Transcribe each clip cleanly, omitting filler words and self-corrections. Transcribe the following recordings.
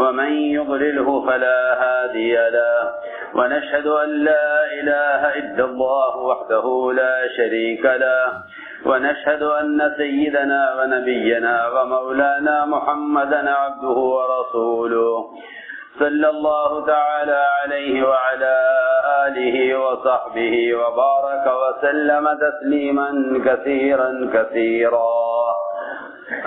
ومن يضلله فلا هادي له ونشهد أن لا إله إلا الله وحده لا شريك له ونشهد أن سيدنا ونبينا ومولانا محمدا عبده ورسوله صلى الله تعالى عليه وعلى آله وصحبه وبارك وسلم تسليما كثيرا كثيرا.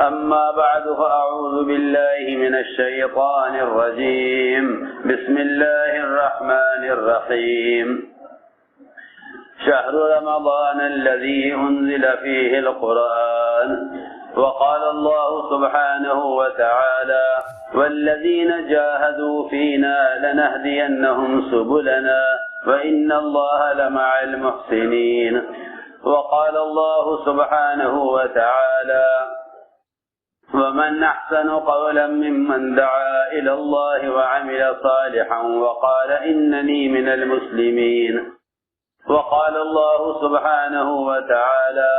أما بعد فأعوذ بالله من الشيطان الرجيم. بسم الله الرحمن الرحيم. شهر رمضان الذي أنزل فيه القرآن. وقال الله سبحانه وتعالى والذين جاهدوا فينا لنهدينهم سبلنا وإن الله لمع المحسنين. وقال الله سبحانه وتعالى ومن أحسن قولا ممن دعا إلى الله وعمل صالحا وقال إنني من المسلمين. وقال الله سبحانه وتعالى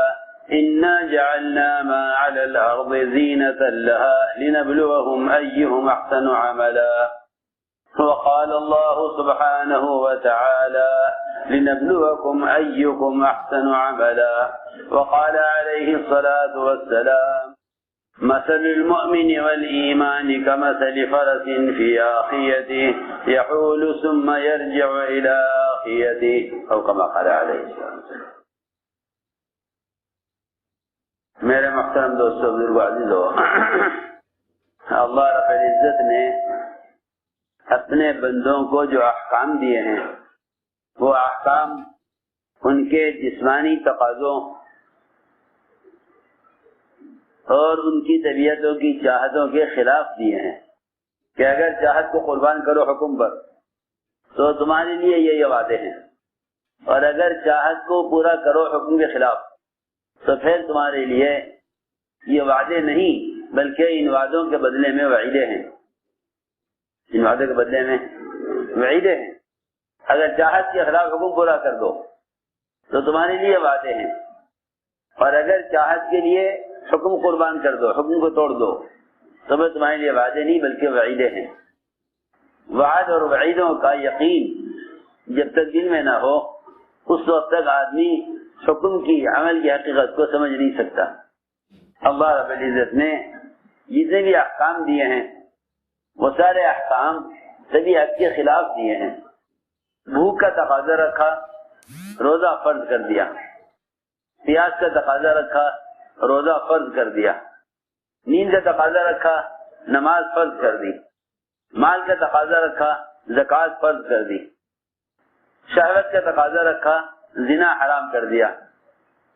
إنا جعلنا ما على الأرض زينة لها لنبلوهم أيهم أحسن عملا. وقال الله سبحانه وتعالى لنبلوكم أيكم أحسن عملا. وقال عليه الصلاة والسلام مثل المؤمن والإيمان كمثل فرس في آخيته يحول ثم يرجع إلى آخيته أو كما قال عليه الصلاة والسلام. میرے محترم دوستو بزرگو عزیزو، اللہ رب العزت نے اپنے بندوں کو جو احکام دیے ہیں وہ احکام ان کے جسمانی تقاضوں اور ان کی طبیعتوں کی چاہتوں کے خلاف دیے ہیں کہ اگر چاہت کو قربان کرو حکم پر تو تمہارے لیے یہ وعدے ہیں، اور اگر چاہت کو پورا کرو حکم کے خلاف تو پھر تمہارے لیے یہ وعدے نہیں بلکہ ان وعدوں کے بدلے میں وعیدے ہیں. ان وعدوں کے بدلے میں وعیدے ہیں. اگر چاہت کے خلاف حکم پورا کر دو تو تمہارے لیے وعدے ہیں، اور اگر چاہت کے لیے حکم قربان کر دو، حکم کو توڑ دو تو وہ تمہارے لیے وعدے نہیں بلکہ وعیدے ہیں. وعد اور وعیدوں کا یقین جب تک دل میں نہ ہو اس وقت تک آدمی حکم کی عمل کی حقیقت کو سمجھ نہیں سکتا. اللہ رب العزت نے جتنے بھی احکام دیے ہیں وہ سارے احکام سبھی حق کے خلاف دیے ہیں. بھوک کا تقاضا رکھا، روزہ فرض کر دیا. پیاس کا تقاضا رکھا، روزہ فرض کر دیا. نیند کا تقاضا رکھا، نماز فرض کر دی. مال کا تقاضا رکھا، زکوٰۃ فرض کر دی. شہوت کا تقاضا رکھا، زنا حرام کر دیا.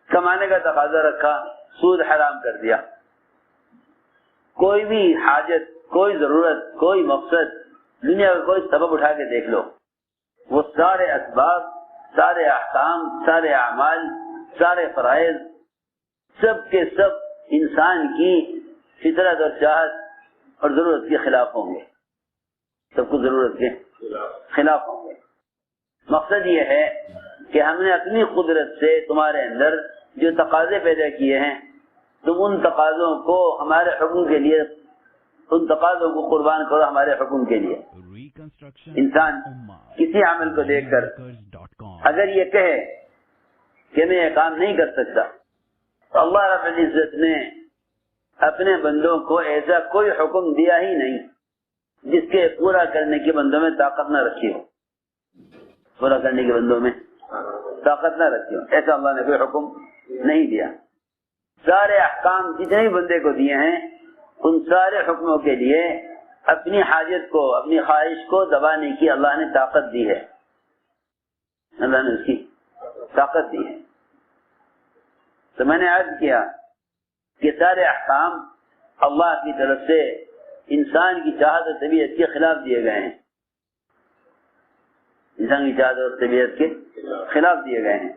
کمانے کا تقاضا رکھا، سود حرام کر دیا. کوئی بھی حاجت، کوئی ضرورت، کوئی مقصد، دنیا کا کوئی سبب اٹھا کے دیکھ لو، وہ سارے اسباب، سارے احکام، سارے اعمال، سارے فرائض سب کے سب انسان کی فطرت اور چاہت اور ضرورت کے خلاف ہوں گے. سب کو ضرورت کے خلاف ہوں گے. مقصد یہ ہے کہ ہم نے اپنی قدرت سے تمہارے اندر جو تقاضے پیدا کیے ہیں تم ان تقاضوں کو ہمارے حکم کے لیے، ان تقاضوں کو قربان کرو ہمارے حکم کے لیے. انسان کسی عمل کو دیکھ کر اگر یہ کہے کہ میں یہ کام نہیں کر سکتا تو اللہ رب العزت نے اپنے بندوں کو ایسا کوئی حکم دیا ہی نہیں جس کے پورا کرنے کے بندوں میں طاقت نہ رکھی ہو. پورا کرنے کے بندوں میں طاقت نہ رکھی ہو، ایسا اللہ نے کوئی حکم نہیں دیا. سارے احکام جتنے بھی بندے کو دیے ہیں ان سارے حکموں کے لیے اپنی حاجت کو، اپنی خواہش کو دبانے کی اللہ نے طاقت دی ہے. اللہ نے اس کی طاقت دی ہے. تو میں نے عرض کیا کہ سارے احکام اللہ کی طرف سے انسان کی چاہت اور طبیعت کے خلاف دیے گئے ہیں. انسان کی چاہت اور طبیعت کے خلاف دیے گئے ہیں.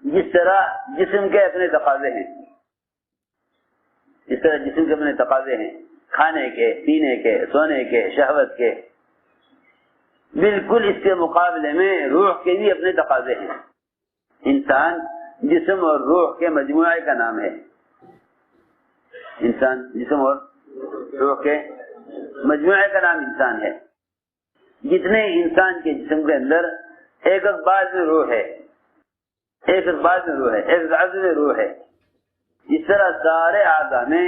جس طرح جسم کے اپنے تقاضے ہیں، اس طرح جسم کے اپنے تقاضے ہیں، کھانے کے، پینے کے، سونے کے، شہوت کے، بالکل اس کے مقابلے میں روح کے بھی اپنے تقاضے ہیں. انسان جسم اور روح کے مجموعے کا نام ہے. انسان جسم اور روح کے مجموعے کا نام انسان ہے. جتنے انسان کے جسم کے اندر ایک ایک باز میں روح ہے, ایک ایک باز میں روح ہے, ایک ایک عضو میں روح ہے, اس طرح سارے اعضاء میں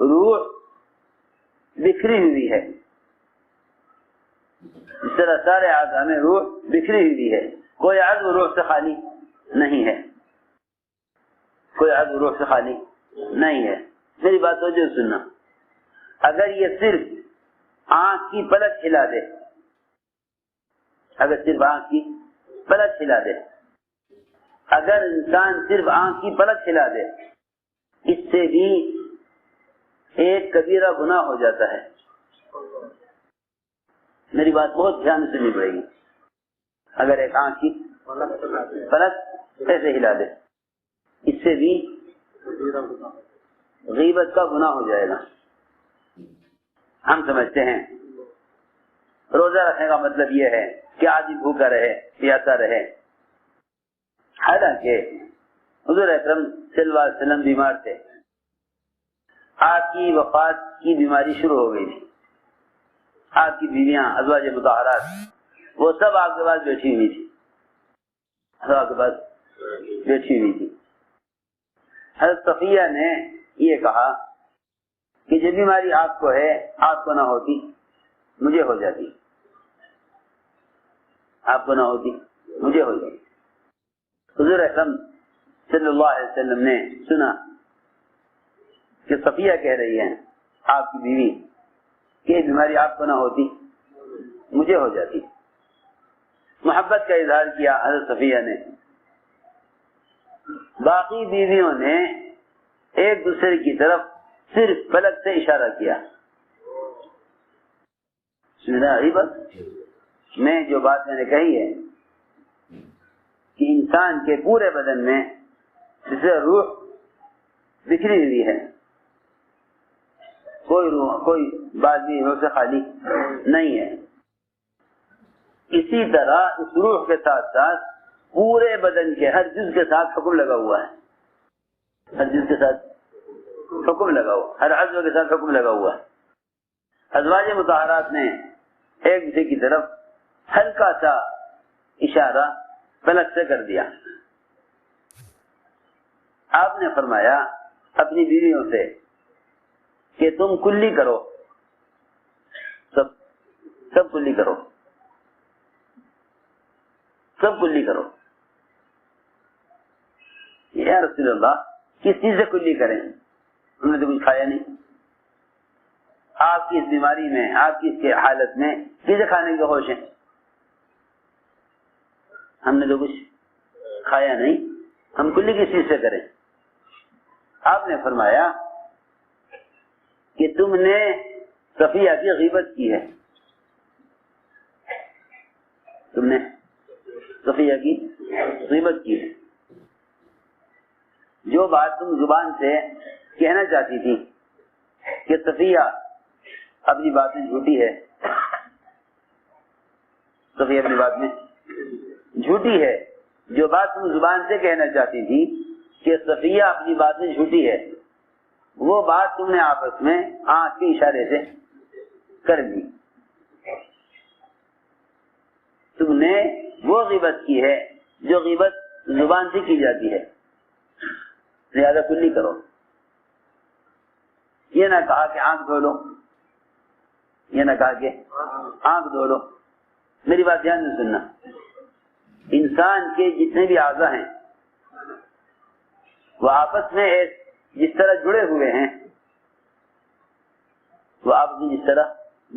روح بکھری ہوئی ہے, اس طرح سارے اعضاء میں روح بکھری ہوئی ہے. کوئی عضو روح سے خالی نہیں ہے, کوئی عضو روح سے خالی نہیں ہے. میری بات توجہ سننا, اگر یہ صرف آنکھ کی پلک ہلا دے, اگر صرف آنکھ کی پلک ہلا دے, اگر انسان صرف آنکھ کی پلک ہلا دے, اس سے بھی ایک کبیرہ گناہ ہو جاتا ہے. میری بات بہت دھیان سے سننی پڑے گی. اگر ایک آنکھ کی پلک ایسے ہلا دے, اس سے بھی غیبت کا گناہ ہو جائے گا. ہم سمجھتے ہیں روزہ رکھنے کا مطلب یہ ہے کہ آدمی بھوکا رہے, پیاسا رہے, حالانکہ حضور اکرم صلی اللہ علیہ وسلم بیمار تھے, آپ کی وفات کی بیماری شروع ہو گئی تھی. آپ کی بیویاں ازواج مطہرات وہ سب آپ کے پاس بیٹھی ہوئی تھی, آپ کے پاس بیٹھی ہوئی تھی. حضرت صفیہ نے یہ کہا کہ جو بیماری آپ کو ہے آپ کو نہ ہوتی مجھے ہو جاتی, آپ کو نہ ہوتی مجھے ہو جاتی. حضور اکرم صلی اللہ علیہ وسلم نے سنا کہ صفیہ کہہ رہی ہے آپ کی بیوی کہ بیماری آپ کو نہ ہوتی مجھے ہو جاتی. محبت کا اظہار کیا حضرت صفیہ نے. باقی بیویوں نے ایک دوسرے کی طرف صرف پلک سے اشارہ کیا. میں جو بات میں نے کہی ہے کہ انسان کے پورے بدن میں جسے روح بکھری ہوئی ہے, کوئی روح کوئی بات بھی روح سے خالی نہیں ہے. اسی طرح اس روح کے ساتھ ساتھ پورے بدن کے ہر جز کے ساتھ حکم لگا ہوا ہے, ہر جز کے ساتھ حکم لگا ہوا, ہر عضو کے ساتھ حکم لگا ہوا ہے. ازواج مطہرات نے ایک دوسرے کی طرف ہلکا سا اشارہ پلک سے کر دیا. آپ نے فرمایا اپنی بیویوں سے کہ تم کلی کرو, سب کلی کرو, سب کلی کرو. یا رسول اللہ کس چیز سے کلی کریں, ہم نے تو کچھ کھایا نہیں. آپ کی اس بیماری میں, آپ کی اس حالت میں چیزیں کھانے کے ہوش ہیں, ہم نے تو کچھ کھایا نہیں, ہم کلی کس چیز سے کریں. آپ نے فرمایا کہ تم نے صفیہ کی غیبت کی ہے, تم نے صفیہ کی غیبت کی ہے. جو بات تم زبان سے کہنا چاہتی تھی کہ صفیہ اپنی بات میں جھوٹی ہے, صفیہ اپنی بات میں جھوٹی ہے, جو بات تم زبان سے کہنا چاہتی تھی کہ صفیہ اپنی بات میں جھوٹی ہے, وہ بات تم نے آپس میں آنکھ کے اشارے سے کر دی. تم نے وہ غیبت کی ہے جو غیبت زبان سے کی جاتی ہے, لہذا کلی کرو. یہ نہ کہا کہ آنکھ دھو لو, یہ نہ کہا کہ آنکھ دھو لو. میری بات دھیان سے سننا, انسان کے جتنے بھی اعضاء ہیں وہ آپس میں جس طرح جڑے ہوئے ہیں, وہ آپس میں جس طرح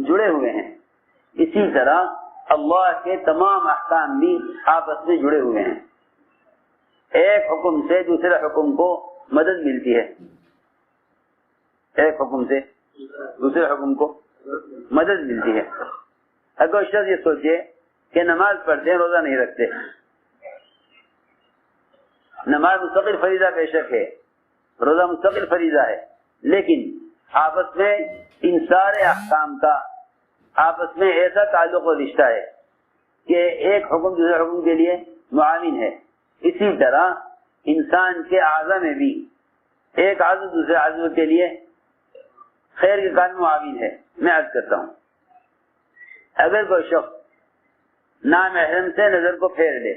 جڑے ہوئے ہیں, اسی طرح اللہ کے تمام احکام بھی آپس میں جڑے ہوئے ہیں. ایک حکم سے دوسرے حکم کو مدد ملتی ہے, ایک حکم سے دوسرے حکم کو مدد ملتی ہے. اگر شخص یہ سوچے کہ نماز پڑھتے ہیں روزہ نہیں رکھتے, نماز مستقل فریضہ بے شک ہے, روزہ مستقل فریضہ ہے, لیکن آپس میں ان سارے احکام کا آپس میں ایسا تعلق و رشتہ ہے کہ ایک حکم دوسرے حکم کے لیے معاون ہے. اسی طرح انسان کے اعضاء میں بھی ایک عضو دوسرے عضو کے لیے خیر کے کام میں معاون ہے. میں عرض کرتا ہوں اگر کوئی شخص نامحرم سے نظر کو پھیر لے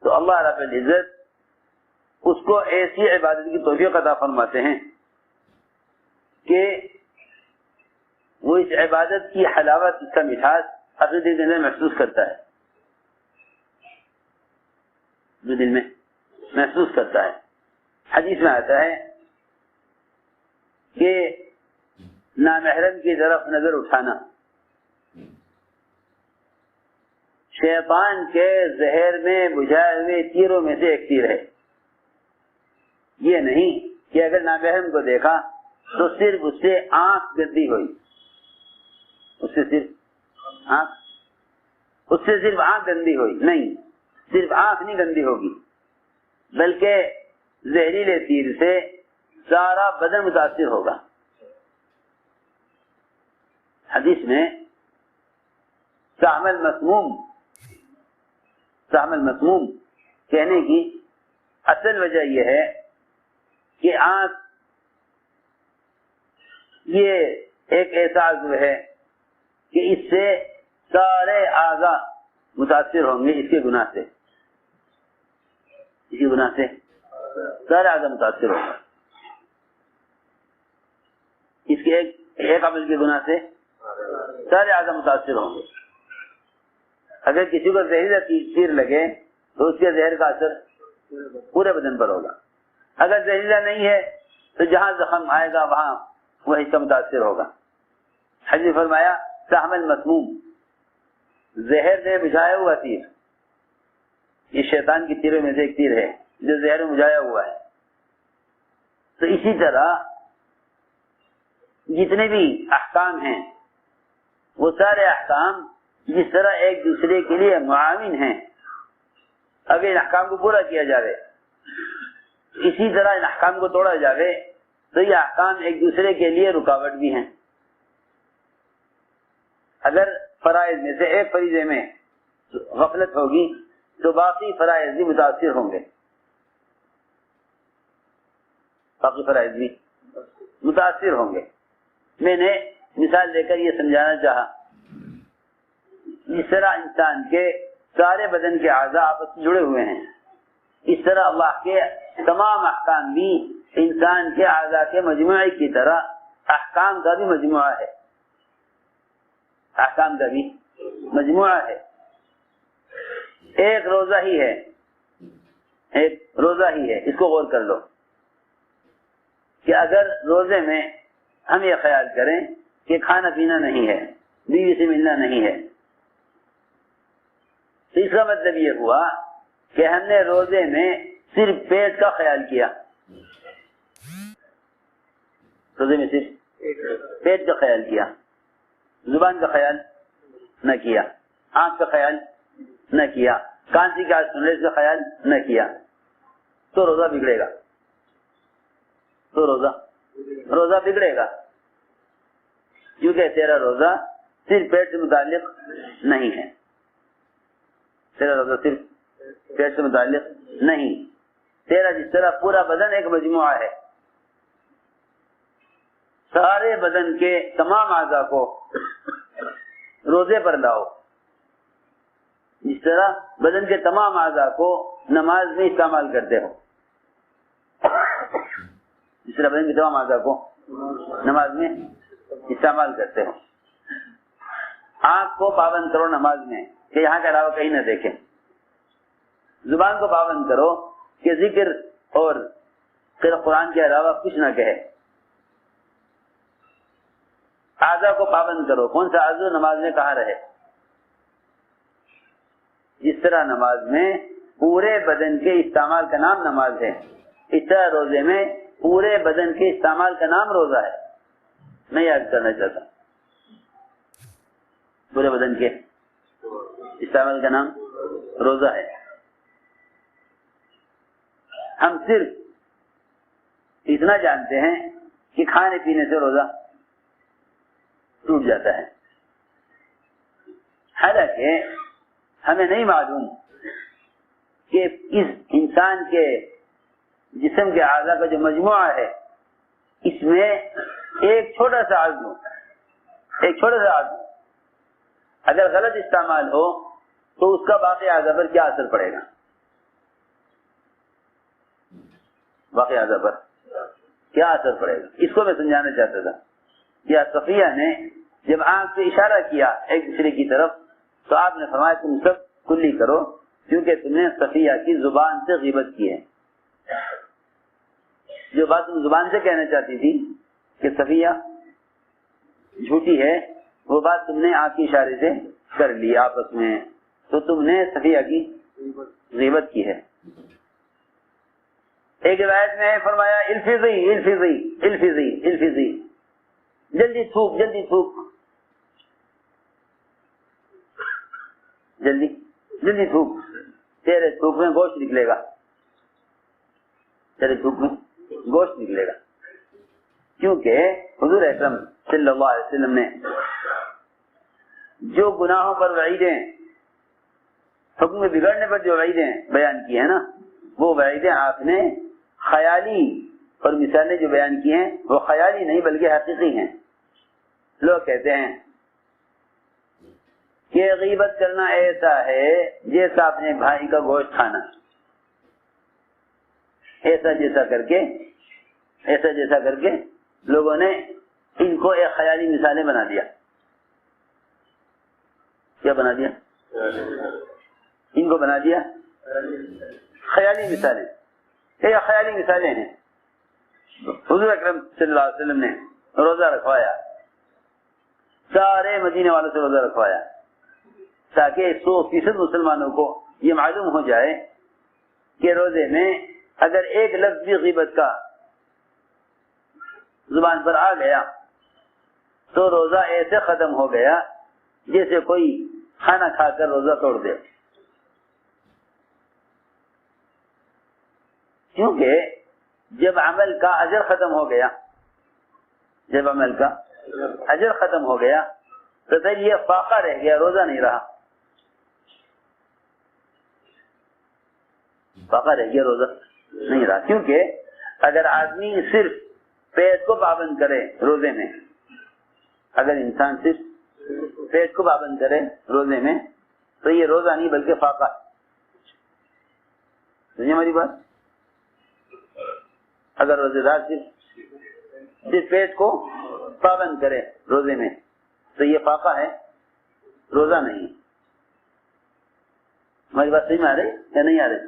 تو اللہ رب العزت اس کو ایسی عبادت کی توفیق عطا فرماتے ہیں کہ وہ اس عبادت کی حلاوت، اس کا مٹھاس اپنے دل کے اندر محسوس کرتا ہے، جو دل میں محسوس کرتا ہے. حدیث میں آتا ہے کہ نامحرم کی طرف نظر اٹھانا شیطان کے زہر میں بجھائے ہوئے تیروں میں سے ایک تیر ہے. یہ نہیں کہ اگر نامحرم کو دیکھا تو صرف اس سے آنکھ گندی ہوئی، اس سے صرف آنکھ گندی ہوئی، نہیں، صرف آنکھ نہیں گندی ہوگی بلکہ زہریلے تیر سے سارا بدن متاثر ہوگا. حدیث میں سہم المسموم کہنے کی اصل وجہ یہ ہے کہ آنکھ یہ ایک ایسا عضو ہے کہ اس سے سارے اعضاء متاثر ہوں گے، اس کے گناہ سے، اسی گناہ سے سارے اعضاء متاثر ہوں گے. اس کے ایک عمل کے گناہ سے سارے اعضاء متاثر ہوں گے. اگر کسی کو زہریلا تیر لگے تو اس کے زہر کا اثر پورے بدن پر ہوگا. اگر زہریلا نہیں ہے تو جہاں زخم آئے گا وہاں وہ حصہ متاثر ہوگا. حضرت فرمایا سہم المسموم، زہر نے بجھایا ہوا تیر، یہ شیطان کی تیروں میں سے ایک تیر ہے جو زہر میں بجھایا ہوا ہے. تو اسی طرح جتنے بھی احکام ہیں وہ سارے احکام جس طرح ایک دوسرے کے لیے معاون ہیں، اگر ان احکام کو پورا کیا جائے، اسی طرح ان احکام کو توڑا جائے تو یہ احکام ایک دوسرے کے لیے رکاوٹ بھی ہیں. اگر فرائض میں سے ایک فریضے میں غفلت ہوگی تو باقی فرائض بھی متاثر ہوں گے، میں نے مثال دے کر یہ سمجھانا چاہا، اس طرح انسان کے سارے بدن کے اعضاء آپس میں جڑے ہوئے ہیں، اس طرح اللہ کے تمام احکام بھی انسان کے اعضاء کے مجموعے کی طرح احکام کا بھی مجموعہ ہے، احکام کا بھی مجموعہ ہے. ایک روزہ ہی ہے، ایک روزہ ہی ہے. اس کو غور کر لو کہ اگر روزے میں ہم یہ خیال کریں کہ کھانا پینا نہیں ہے، بیوی سے ملنا نہیں ہے، تو اس کا مطلب یہ ہوا کہ ہم نے روزے میں صرف پیٹ کا خیال کیا، روزے میں صرف پیٹ کا خیال کیا، زبان کا خیال نہ کیا، آنکھ کا خیال نہ کیا، کان کی آواز سن رہے اس کا خیال نہ کیا، تو روزہ بگڑے گا، روزہ بگڑے گا، کیونکہ تیرا روزہ صرف پیٹ سے متعلق نہیں ہے، تیرا روزہ صرف پیٹ سے متعلق نہیں، تیرا جس طرح پورا بدن ایک مجموعہ ہے، سارے بدن کے تمام اعضاء کو روزے پر لاؤ، جس طرح بدن کے تمام اعضاء کو نماز میں استعمال کرتے ہو، جس طرح بدن کے تمام اعضاء کو نماز میں استعمال کرتے ہو. آنکھ کو پابند کرو نماز میں کہ یہاں کے علاوہ کہیں نہ دیکھیں، زبان کو پابند کرو کہ ذکر اور قرآن کے علاوہ کچھ نہ کہے، اعضاء کو پابند کرو، کون سا عضو نماز میں کہاں رہے. جس طرح نماز میں پورے بدن کے استعمال کا نام نماز ہے، اس طرح روزے میں پورے بدن کے استعمال کا نام روزہ ہے. میں یاد کرنا چاہتا ہوں پورے بدن کے استعمال کا نام روزہ ہے. ہم صرف اتنا جانتے ہیں کہ کھانے پینے سے روزہ ٹوٹ جاتا ہے، حالانکہ ہمیں نہیں معلوم کہ اس انسان کے جسم کے اعضاء کا جو مجموعہ ہے اس میں ایک چھوٹا سا عزم اگر غلط استعمال ہو تو اس کا باقی اعضاء پر کیا اثر پڑے گا؟ باقی اعضاء پر کیا اثر پڑے گا؟ اس کو میں سمجھانا چاہتا تھا. یا صفیہ نے جب آنکھ سے اشارہ کیا ایک دوسرے کی طرف تو آپ نے فرمایا تم سب کلی کرو کیونکہ تم نے صفیہ کی زبان سے غیبت کی ہے. جو بات تم زبان سے کہنا چاہتی تھی کہ صفیہ جھوٹی ہے وہ بات تم نے آنکھ کے اشارے سے کر لی آپس میں تو تم نے صفیہ کی غیبت کی ہے. ایک روایت میں فرمایا الفظی الفظی الفظی الفظی جلدی تھوک جلدی تھوک جلدی جلدی تھوک تیرے تھوک میں گوشت نکلے گا تیرے تھوک میں گوشت نکلے گا. کیونکہ حضور اکرم صلی اللہ علیہ وسلم نے جو گناہوں پر وعیدیں حکم بگڑنے پر جو وعیدیں بیان کی ہیں نا وہ وعیدیں آپ نے خیالی اور مثالیں جو بیان کی ہیں وہ خیالی نہیں بلکہ حقیقی ہیں. لوگ کہتے ہیں کہ غیبت کرنا ایسا ہے جیسا اپنے بھائی کا گوشت کھانا. ایسا جیسا کر کے لوگوں نے ان کو ایک خیالی مثالیں بنا دیا. کیا بنا دیا؟ ان کو بنا دیا خیالی مثالیں. یہ خیالی مثالیں ہیں. حضور اکرم صلی اللہ علیہ وسلم نے روزہ رکھوایا سارے مدینے والوں سے روزہ رکھوایا تاکہ 100% مسلمانوں کو یہ معلوم ہو جائے کہ روزے میں اگر ایک لفظ بھی غیبت کا زبان پر آ گیا تو روزہ ایسے ختم ہو گیا جیسے کوئی کھانا کھا کر روزہ توڑ دے. کیونکہ جب عمل کا اجر ختم ہو گیا تو پھر یہ فاقہ رہ گیا روزہ نہیں رہا. کیونکہ اگر آدمی صرف پیٹ کو پابند کرے روزے میں تو یہ روزہ نہیں بلکہ فاقہ. سمجھے ہماری بات؟ اگر روزے دار صرف پیٹ کو پابند کرے روزے میں تو یہ فاقہ ہے روزہ نہیں. ہماری بات صحیح میں آ رہی یا نہیں آ رہی؟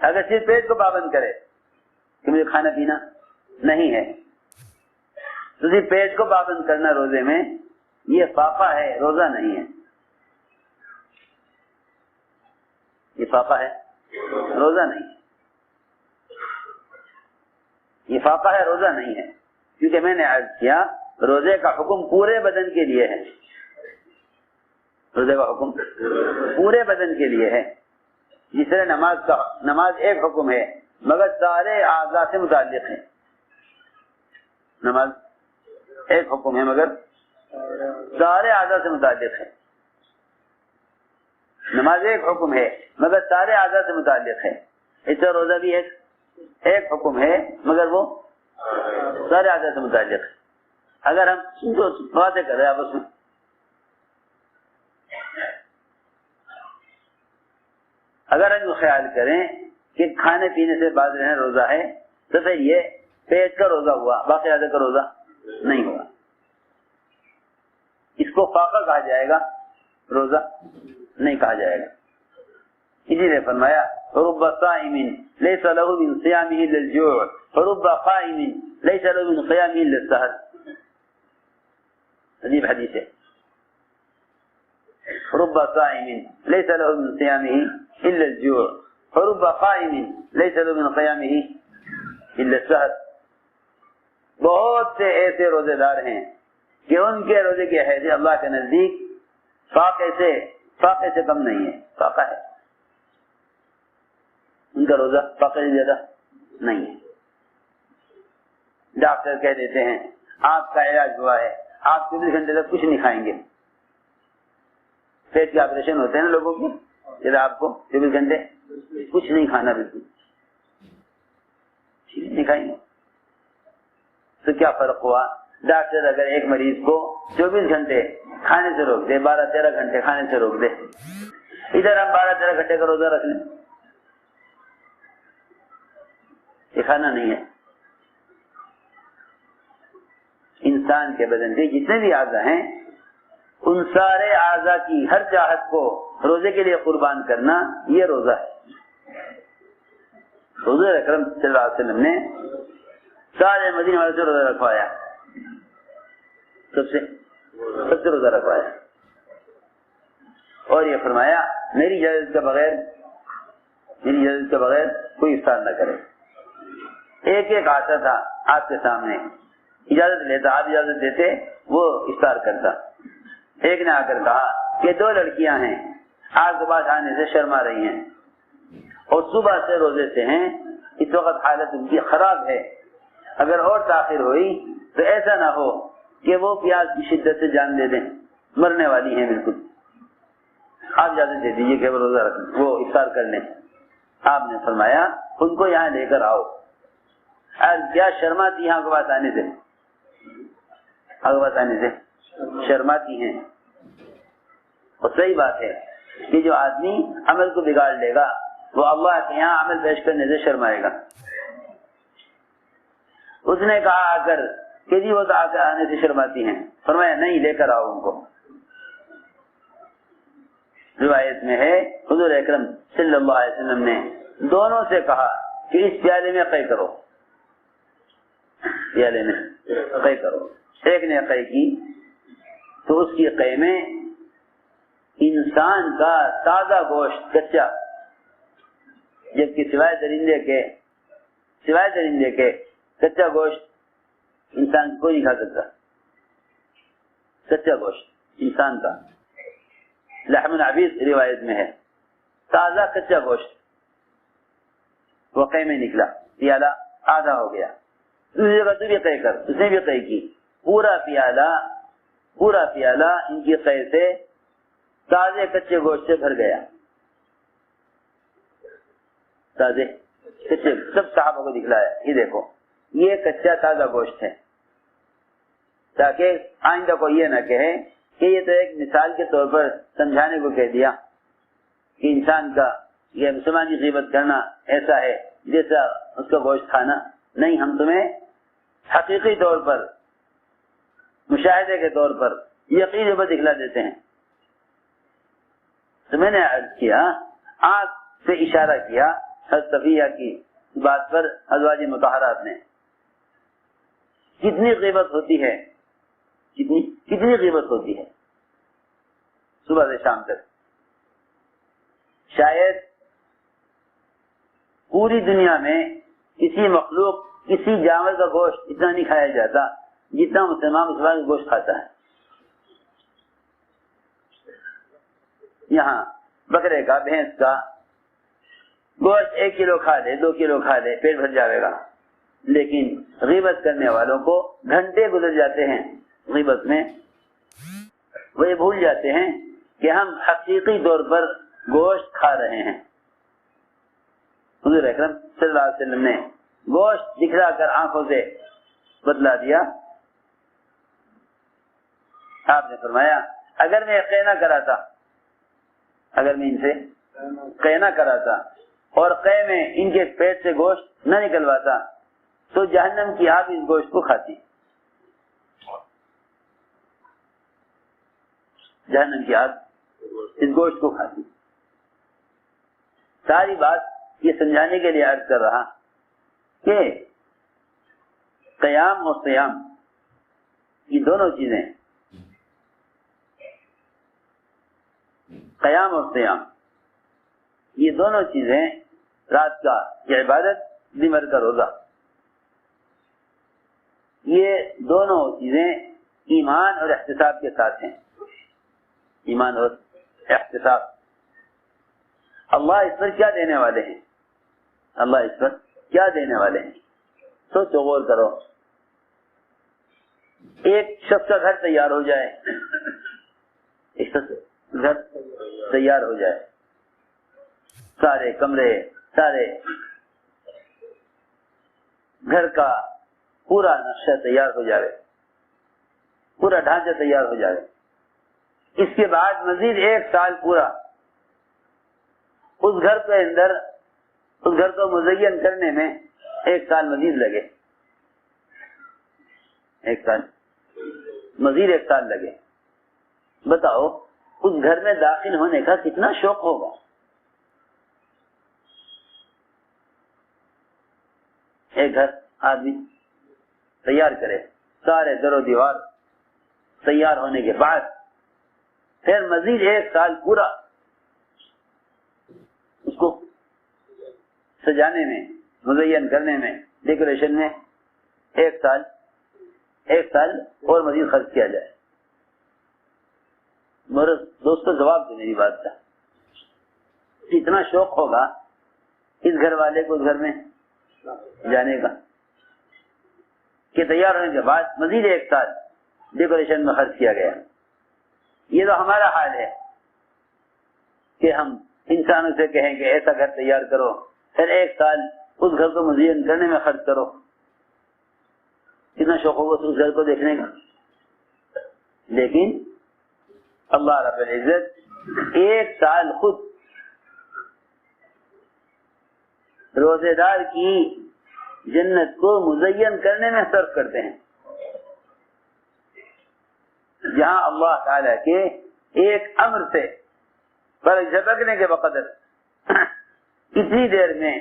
اگر صرف پیٹ کو پابند کرے کہ مجھے کھانا پینا نہیں ہے تو صرف پیٹ کو پابند کرنا روزے میں یہ فاقہ ہے روزہ نہیں ہے. یہ فاقہ ہے روزہ نہیں. یہ فاقہ ہے روزہ نہیں ہے. کیونکہ میں نے عرض کیا روزے کا حکم پورے بدن کے لیے ہے. روزے کا حکم پورے بدن کے لیے ہے. جس طرح نماز ایک حکم ہے مگر سارے اعضاء سے متعلق ہے. نماز ایک حکم ہے مگر سارے اعضاء سے متعلق ہے. نماز ایک حکم ہے مگر سارے اعضاء سے متعلق ہے. اس طرح روزہ بھی ایک حکم ہے مگر وہ سارے اعضاء سے متعلق ہے. اگر ہم باتیں کر رہے ہیں آپس میں اگر ہم خیال کریں کہ کھانے پینے سے باز رہنا روزہ ہے تو پھر یہ پیٹ کا روزہ ہوا باقی اعضاء کا روزہ نہیں ہوا. اس کو فاقہ کہا جائے گا روزہ نہیں کہا جائے گا. اسی لیے فرمایا رب صائم ليس له من صيامه الا الجوع ورب قائم ليس له من قيامه الا السهر. عجیب حدیث ہے. رب صائم ليس له من صيامه الا الجوع ورب قائم ليس له من قيامه الا السهر. بہت سے ایسے روزے دار ہیں کہ ان کے روزے کی حیثیت اللہ کے نزدیک فاقے سے کم نہیں ہے. فاقہ ہے ان کا روزہ فاقے سے زیادہ نہیں ہے. ڈاکٹر کہہ دیتے ہیں آپ کا علاج ہوا ہے آپ 24 گھنٹے تک کچھ نہیں کھائیں گے. پیٹ کے آپریشن ہوتے ہیں نا لوگوں کے جب آپ کو 24 گھنٹے کچھ نہیں کھانا بالکل نہیں کھائیں گے تو کیا فرق ہوا؟ ڈاکٹر اگر ایک مریض کو 24 گھنٹے کھانے سے روک دے، 12-13 گھنٹے کھانے سے روک دے، ادھر ہم 12-13 گھنٹے کا روزہ رکھ لیں، یہ کھانا نہیں ہے۔ انسان کے بدن کے جتنے بھی اعضاء ہیں ان سارے اعضاء کی ہر چاہت کو روزے کے لیے قربان کرنا یہ روزہ ہے۔ حضور اکرم صلی اللہ علیہ وسلم نے سارے مدینے والے سے روزہ رکھوایا، سب سے روزہ رکھوایا، اور یہ فرمایا میری اجازت کے بغیر کوئی افطار نہ کرے۔ ایک ایک آتا تھا آپ کے سامنے، اجازت لیتا، آپ اجازت دیتے، وہ افطار کرتا۔ ایک نے آ کر کہا کہ 2 لڑکیاں ہیں آپ کے پاس آنے سے شرما رہی ہیں اور صبح سے روزے سے ہیں، اس وقت حالت ان کی خراب ہے، اگر اور تاخیر ہوئی تو ایسا نہ ہو کہ وہ پیاس کی شدت سے جان دے دیں، مرنے والی ہیں بالکل، آپ اجازت دے دیجیے کہ وہ روزہ رکھیں، وہ افطار کر لیں۔ آپ نے فرمایا ان کو یہاں لے کر آؤ۔ کیا شرماتی ہیں آپ کے پاس آنے سے؟ آپ کے پاس آنے سے شرماتی ہیں۔ اور صحیح بات ہے کہ جو آدمی عمل کو بگاڑ لے گا وہ اللہ کے یہاں عمل پیش کرنے سے شرمائے گا۔ اس نے کہا آ کر کہ جی وہ تو آ کر آنے سے شرماتی ہیں، فرمایا نہیں، لے کر آؤ ان کو۔ روایت میں ہے حضور اکرم صلی اللہ علیہ وسلم نے دونوں سے کہا کہ اس پیالے میں قے کرو، پیالے میں قے کرو۔ ایک نے قے کی تو اس کی قے میں انسان کا تازہ گوشت کچا، جبکہ سوائے درندے کے کچا گوشت انسان کوئی نہیں کھا سکتا۔ کچا گوشت انسان کا لحم العبید روایت میں ہے، تازہ کچا گوشت واقعے میں نکلا، پیالہ آدھا ہو گیا۔ دوسری جگہ تو بھی قے کر، اس نے بھی قے کی، پورا پیالہ ان کی قے سے تازے کچے گوشت سے بھر گیا۔ تازے کچے سب صحابہ کو دکھلایا، یہ دیکھو یہ کچا تازہ گوشت ہے، تاکہ آئندہ کو یہ نہ کہے کہ یہ تو ایک مثال کے طور پر سمجھانے کو کہہ دیا کہ انسان کا یہ مسلمان کی غیبت کرنا ایسا ہے جیسا اس کا گوشت کھانا۔ نہیں، ہم تمہیں حقیقی طور پر، مشاہدے کے طور پر یقین پر دکھلا دیتے ہیں۔ تو میں نے عرض کیا، آنکھ سے اشارہ کیا حضرت صفیہ کی بات پر ازواج مطہرات نے، کتنی غیبت ہوتی ہے، کتنی غیبت ہوتی ہے صبح سے شام تک۔ شاید پوری دنیا میں کسی مخلوق، کسی جانور کا گوشت اتنا نہیں کھایا جاتا جتنا مسلمان کا گوشت کھاتا ہے۔ یہاں بکرے کا، بھینس کا گوشت 1 کلو کھا لے، 2 کلو کھا لے، پیٹ بھر جاوے گا، لیکن غیبت کرنے والوں کو گھنٹے گزر جاتے ہیں غیبت میں، وہ یہ بھول جاتے ہیں کہ ہم حقیقی طور پر گوشت کھا رہے ہیں۔ حضور اکرم صلی اللہ علیہ وسلم نے گوشت دکھلا کر آنکھوں سے بتلا دیا۔ آپ نے فرمایا اگر میں قے نہ کراتا، اگر میں ان سے قے نہ کراتا اور قے میں ان کے پیٹ سے گوشت نہ نکلواتا تو جہنم کی آگ اس گوشت کو کھاتی، جہنم کی آگ اس گوشت کو کھاتی۔ ساری بات یہ سمجھانے کے لیے عرض کر رہا کہ قیام اور صیام یہ دونوں چیزیں، قیام اور صیام یہ دونوں چیزیں، رات کا یہ عبادت، دن بھر کا روزہ، یہ دونوں چیزیں ایمان اور احتساب کے ساتھ ہیں۔ ایمان اور احتساب، اللہ اس پر کیا دینے والے ہیں، اللہ اس پر کیا دینے والے ہیں، سوچو، غور کرو۔ ایک شخص کا گھر تیار ہو جائے، ایک شخص گھر تیار ہو جائے، سارے کمرے، سارے گھر کا پورا نقشہ تیار ہو جائے، پورا ڈھانچہ تیار ہو جائے، اس کے بعد مزید 1 سال پورا اس گھر کے اندر اس گھر کو مزین کرنے میں 1 سال مزید لگے، 1 سال مزید 1 سال لگے. بتاؤ اس گھر میں داخل ہونے کا کتنا شوق ہوگا. ایک گھر آدمی تیار کرے، سارے در و دیوار تیار ہونے کے بعد پھر مزید 1 سال پورا اس کو سجانے میں، مزین کرنے میں، ڈیکوریشن میں 1 سال اور مزید خرچ کیا جائے. میرے دوستو جواب دے میری بات کا. اتنا شوق ہوگا اس گھر والے کو اس گھر میں جانے کا کہ تیار ہونے کے بعد مزید 1 سال ڈیکوریشن میں خرچ کیا گیا. یہ تو ہمارا حال ہے کہ ہم انسانوں سے کہیں کہ ایسا گھر تیار کرو، پھر 1 سال اس گھر کو مزین کرنے میں خرچ کرو. کتنا شوق ہوگا اس گھر کو دیکھنے کا. لیکن اللہ رب العزت 1 سال خود روزے دار کی جنت کو مزین کرنے میں صرف کرتے ہیں، جہاں اللہ تعالی کے ایک امر سے پر جھپکنے کے بقدر اتنی دیر میں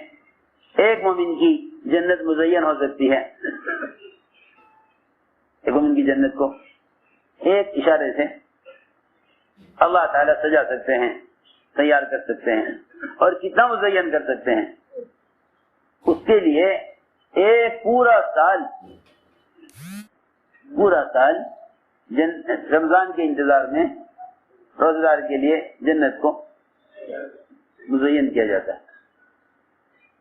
ایک مومن کی جنت مزین ہو سکتی ہے. ایک مومن کی جنت کو ایک اشارے سے اللہ تعالیٰ سجا سکتے ہیں، تیار کر سکتے ہیں، اور کتنا مزین کر سکتے ہیں. اس کے لیے ایک پورا سال رمضان کے انتظار میں روزہ دار کے لیے جنت کو مزین کیا جاتا ہے.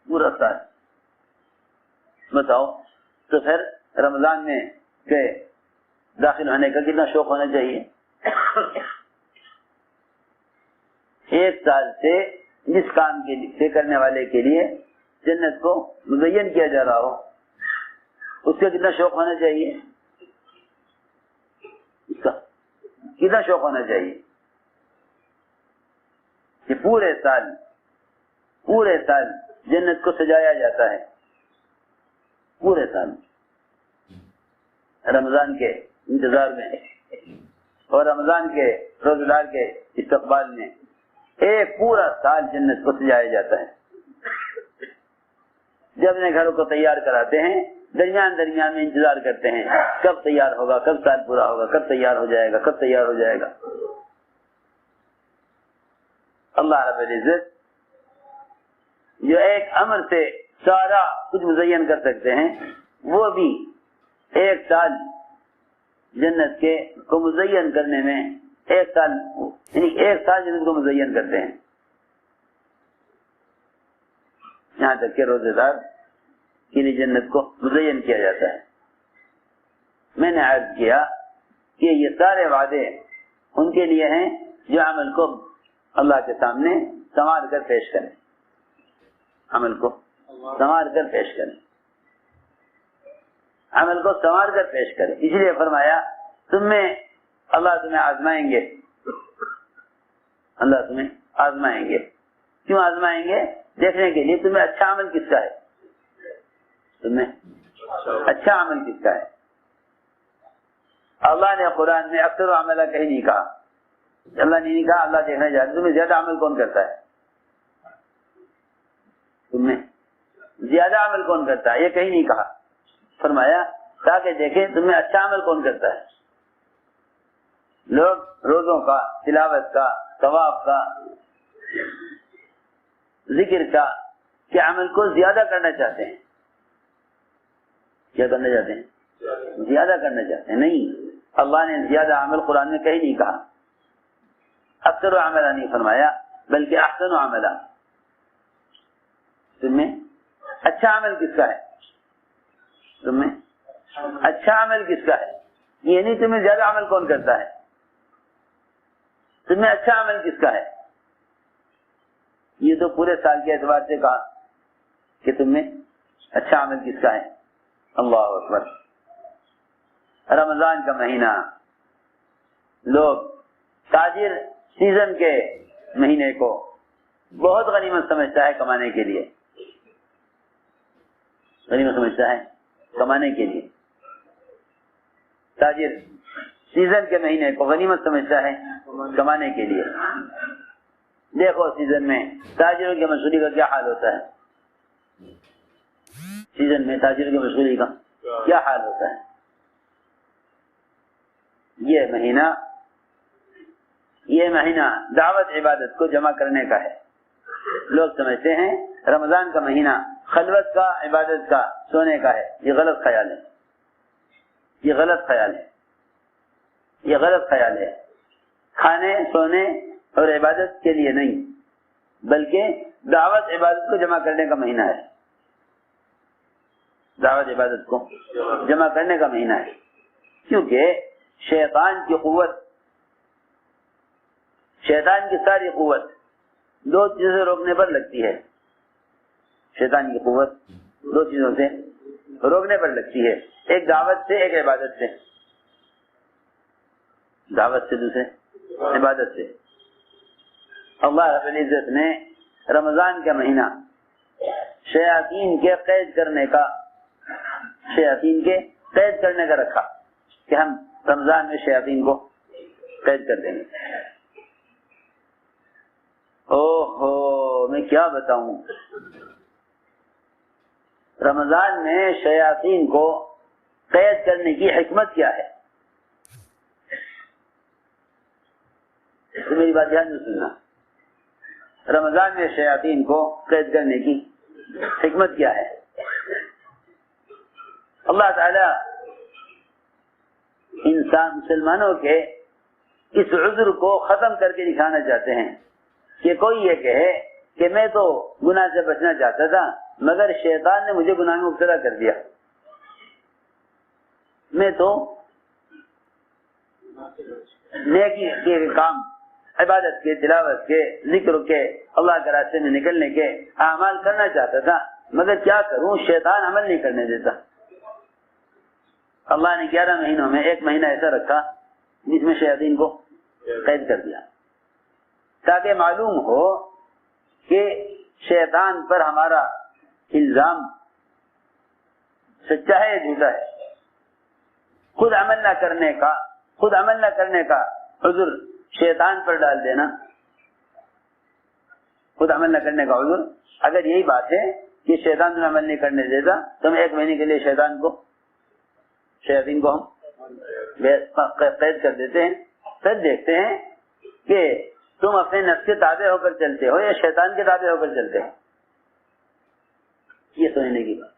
پورا سال. بتاؤ تو پھر رمضان میں کے داخل ہونے کا کتنا شوق ہونا چاہیے. 1 سال سے جس کام کے لیے کرنے والے کے لیے جنت کو مزین کیا جا رہا ہو، اس کا کتنا شوق ہونا چاہیے. اس کا کتنا شوق ہونا چاہیے کہ پورے سال جنت کو سجایا جاتا ہے. پورے سال رمضان کے انتظار میں اور رمضان کے روزہ دار کے استقبال میں ایک پورا سال جنت کو سجایا جاتا ہے. جب اپنے گھروں کو تیار کراتے ہیں، درمیان میں انتظار کرتے ہیں کب تیار ہوگا، کب سال پورا ہوگا، کب تیار ہو جائے گا. اللہ رب العزت جو ایک امر سے سارا کچھ مزین کر سکتے ہیں، وہ بھی 1 سال جنت کے کو مزین کرنے میں 1 سال یعنی 1 سال جنت کو مزین کرتے ہیں. یہاں تک کہ روزے دار کی جنت کو مزین کیا جاتا ہے. میں نے عرض کیا کہ یہ سارے وعدے ان کے لیے ہیں جو عمل کو اللہ کے سامنے سنوار کر پیش کریں. عمل کو سنوار کر پیش کریں. عمل کو سنوار کر پیش کریں. اس لیے فرمایا اللہ تمہیں آزمائیں گے. اللہ تمہیں آزمائیں گے. کیوں آزمائیں گے؟ دیکھنے کے لیے تمہیں اچھا عمل کس کا ہے. تمہیں اچھا عمل کس کا ہے. اللہ نے قرآن میں اکثر عملہ کہیں نہیں کہا. اللہ نے نہیں کہا اللہ دیکھنا چاہتا تمہیں زیادہ عمل کون کرتا ہے. تمہیں زیادہ عمل کون کرتا ہے یہ کہیں نہیں کہا. فرمایا تاکہ دیکھیں تمہیں اچھا عمل کون کرتا ہے. لوگ روزوں کا، تلاوت کا، طواف کا، ذکر کا کہ عمل کو زیادہ کرنا چاہتے ہیں. کیا کرنا چاہتے ہیں؟ زیادہ کرنا چاہتے ہیں. نہیں، اللہ نے زیادہ عمل قرآن میں کہیں نہیں کہا. اکثر عملہ نہیں فرمایا بلکہ احسن عملہ. تمہیں اچھا عمل کس کا ہے. تمہیں اچھا عمل کس کا ہے یہ نہیں تمہیں زیادہ عمل کون کرتا ہے. تمہیں اچھا عمل کس کا ہے. یہ تو پورے سال کے اعتبار سے کہا کہ تمہیں اچھا عمل کس کا ہے. اللہ اکبر. رمضان کا مہینہ، لوگ تاجر سیزن کے مہینے کو بہت غنیمت سمجھتا ہے کمانے کے لیے، غنیمت سمجھتا ہے کمانے کے لیے. تاجر سیزن کے مہینے کو غنیمت سمجھتا ہے کمانے کے لیے. دیکھو سیزن میں تاجروں کی مشغولی کا کیا حال ہوتا ہے، سیزن میں تاجروں کی مشغولی کا کیا حال ہوتا ہے. یہ مہینہ دعوت عبادت کو جمع کرنے کا ہے. لوگ سمجھتے ہیں رمضان کا مہینہ خلوت کا، عبادت کا، سونے کا ہے. یہ غلط خیال ہے، یہ غلط خیال ہے، یہ غلط خیال ہے. کھانے، سونے اور عبادت کے لیے نہیں، بلکہ دعوت عبادت کو جمع کرنے کا مہینہ ہے. دعوت عبادت کو جمع کرنے کا مہینہ ہے، کیونکہ شیطان کی قوت، شیطان کی ساری قوت دو چیزوں سے روکنے پر لگتی ہے. شیطان کی قوت دو چیزوں سے روکنے پر لگتی ہے، ایک دعوت سے، ایک عبادت سے. دعوت سے، دوسرے عبادت سے. اللہ رب العزت نے رمضان کا مہینہ شیاطین کے قید کرنے کا، شیاطین کے قید کرنے کا رکھا کہ ہم رمضان میں شیاطین کو قید کر دیں گے. میں کیا بتاؤں، رمضان میں شیاطین کو قید کرنے کی حکمت کیا ہے. تو میری بات دھیان سے سننا، رمضان میں شیاطین کو قید کرنے کی حکمت کیا ہے. اللہ تعالی انسان مسلمانوں کے اس عذر کو ختم کر کے دکھانا چاہتے ہیں کہ کوئی یہ کہے کہ میں تو گناہ سے بچنا چاہتا تھا مگر شیطان نے مجھے گناہ میں مبتلا کر دیا، میں تو نیکی کے کام، عبادت کے، تلاوت کے، ذکر کے، اللہ کے راستے میں نکلنے کے اعمال کرنا چاہتا تھا مگر کیا کروں، شیطان عمل نہیں کرنے دیتا. اللہ نے 11 مہینوں میں ایک مہینہ ایسا رکھا جس میں شیاطین کو قید کر دیا، تاکہ معلوم ہو کہ شیطان پر ہمارا الزام سچا ہے یا جھوٹا ہے. خود عمل نہ کرنے کا عذر شیطان پر ڈال دینا، خود عمل نہ کرنے کا عذر. اگر یہی بات ہے کہ شیطان تمہیں عمل نہیں کرنے دیتا تو ہم ایک مہینے کے لیے شیاطین کو ہم قید کر دیتے ہیں، پھر دیکھتے ہیں کہ تم اپنے نفس کے تابع ہو کر چلتے ہو یا شیطان کے تابع ہو کر چلتے ہو. یہ سمجھنے کی بات.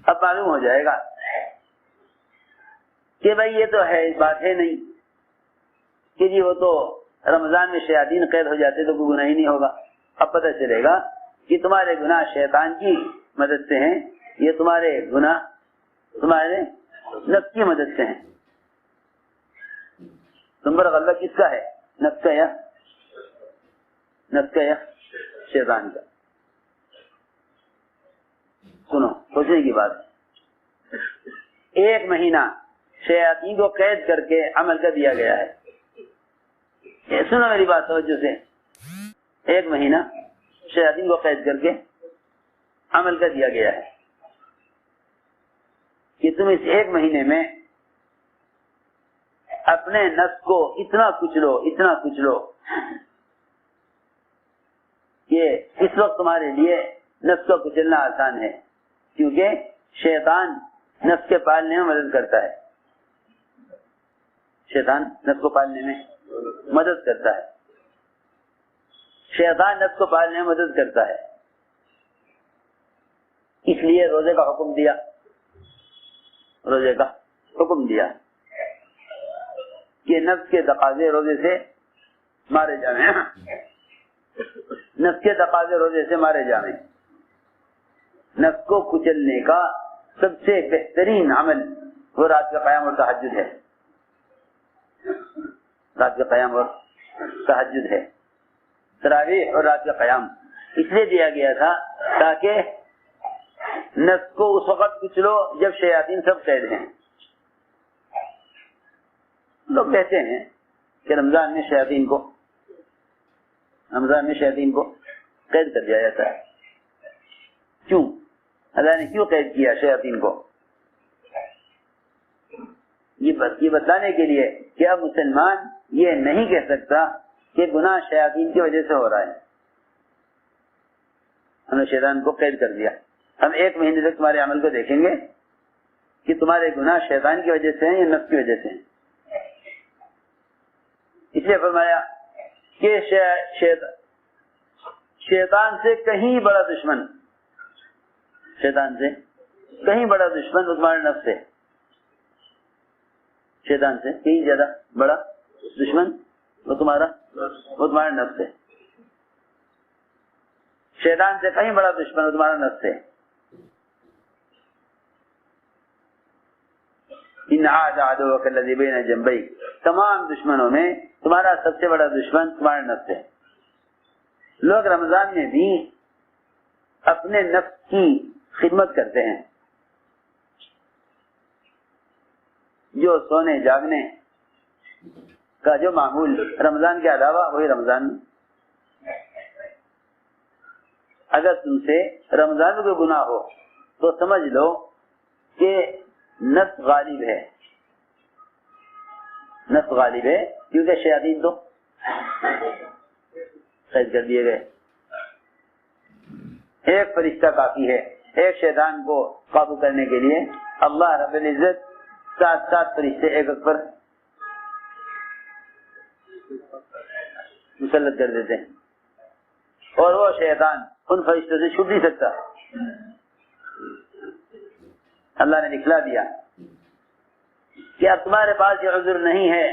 اب معلوم ہو جائے گا کہ بھائی یہ تو ہے، اس بات ہے نہیں کہ جی وہ تو رمضان میں شیاطین قید ہو جاتے تو کوئی گناہ ہی نہیں ہوگا. اب پتہ چلے گا کہ تمہارے گناہ شیطان کی مدد سے ہیں، یہ تمہارے گناہ تمہارے نفس کی مدد سے ہیں. تم پر غلبہ کس کا ہے، نفس کا یا شیطان کا؟ سنو، سوچنے کی بات. ایک مہینہ شیاطین کو قید کر کے عمل کر دیا گیا ہے. سنو میری بات توجہ سے، ایک مہینہ شیاطین کو قید کر کے عمل کر دیا گیا ہے کہ تم اس ایک مہینے میں اپنے نفس کو اتنا کچلو کہ اس وقت تمہارے لیے نفس کو کچلنا آسان ہے، کیونکہ شیطان نفس کے پالنے میں مدد کرتا ہے. شیطان نفس کو پالنے میں مدد کرتا ہے. شیطان نفس کو پالنے میں مدد کرتا ہے، اس لیے روزے کا حکم دیا. روزے کا حکم دیا کہ نفس کے تقاضے روزے سے مارے جائیں. نفس کے تقاضے روزے سے مارے جائیں. نفس کو کچلنے کا سب سے بہترین عمل وہ رات کا قیام اور تہجد ہے. رات کا قیام اور تہجد ہے. تراویح اور رات کا قیام اس لیے دیا گیا تھا تاکہ نفس کو اس وقت کچلو جب شیاطین سب قید ہیں. لوگ کہتے ہیں کہ رمضان میں شیاطین کو قید کر دیا جاتا ہے. کیوں؟ اللہ نے کیوں قید کیا شیاطین کو؟ یہ بتانے کے لیے کہ اب مسلمان یہ نہیں کہہ سکتا کہ گناہ شیاطین کی وجہ سے ہو رہا ہے. ہم نے شیطان کو قید کر دیا. ہم 1 مہینے تک تمہارے عمل کو دیکھیں گے کہ تمہارے گناہ شیطان کی وجہ سے ہیں یا نفس کی وجہ سے ہیں. اس لیے فرمایا کہ شیطان سے کہیں بڑا دشمن تمہارے نفس ہے. شیطان سے کہیں زیادہ بڑا دشمن وہ تمہارا نفس ہے. شیطان سے کہیں بڑا دشمن وہ تمہارا نفس ہے. ان عدوک الذی بین جنبیک، تمام دشمنوں میں تمہارا سب سے بڑا دشمن تمہارا نفس ہے. لوگ رمضان میں بھی اپنے نفس کی خدمت کرتے ہیں. جو سونے جاگنے کا جو معمول رمضان کے علاوہ وہی رمضان میں. اگر تم سے رمضان میں کوئی گناہ ہو تو سمجھ لو کہ نفس غالب ہے کیونکہ شیاطین تو قید کر دیے گئے. ایک فرشتہ کافی ہے ایک شیطان کو قابو کرنے کے لیے. اللہ رب العزت 7 فرشتے ایک پر مسلط کر دیتے ہیں اور وہ شیطان ان فرشتوں سے چھوٹ نہیں سکتا. اللہ نے دکھلا دیا کہ اب تمہارے پاس یہ عذر نہیں ہے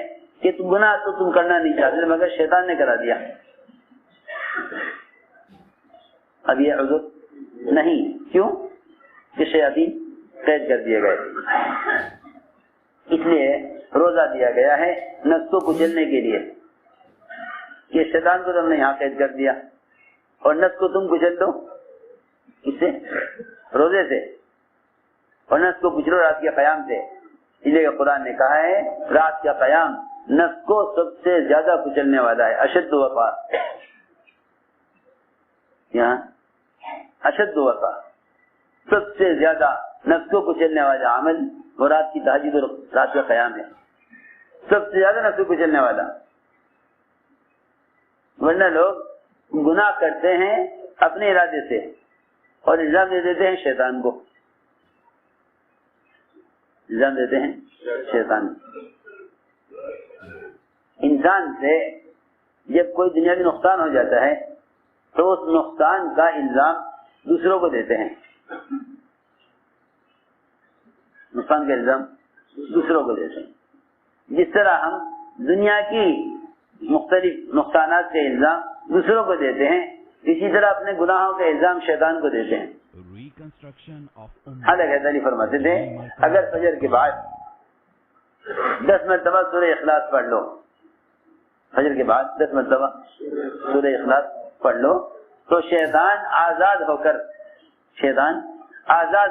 کہ تم گناہ تو تم کرنا نہیں چاہتے مگر شیطان نے کرا دیا. اب یہ عذر نہیں. کیوں؟ کہ شیاطین قید کر دیے گئے. اس لیے روزہ دیا گیا ہے نفس کو کچلنے کے لیے کہ شیطان کو تم نے یہاں قید کر دیا اور نفس کو تم کچل دو اس سے روزے سے اور نفس کو کچلو رات کے قیام سے. اس لیے قرآن نے کہا ہے رات کا قیام نفس کو سب سے زیادہ کچلنے والا ہے. اشد وقا یہاں اشد وقا سب سے زیادہ نفس کو کچلنے والا عمل وہ رات کی تہجد اور رات کا قیام ہے. سب سے زیادہ نفس کو کچلنے والا. ورنہ لوگ گناہ کرتے ہیں اپنے ارادے سے اور الزام دے دیتے ہیں شیطان کو. انسان سے جب کوئی دنیاوی نقصان ہو جاتا ہے تو اس نقصان کا الزام دوسروں کو دیتے ہیں. نقصان کا الزام دوسروں کو دیتے ہیں. جس طرح ہم دنیا کی مختلف نقصانات کے الزام دوسروں کو دیتے ہیں اسی طرح اپنے گناہوں کا الزام شیطان کو دیتے ہیں. حضرت علی فرماتے تھے اگر فجر کے بعد 10 مرتبہ سورہ اخلاص پڑھ لو فجر کے بعد 10 مرتبہ سورہ اخلاص پڑھ لو تو شیطان آزاد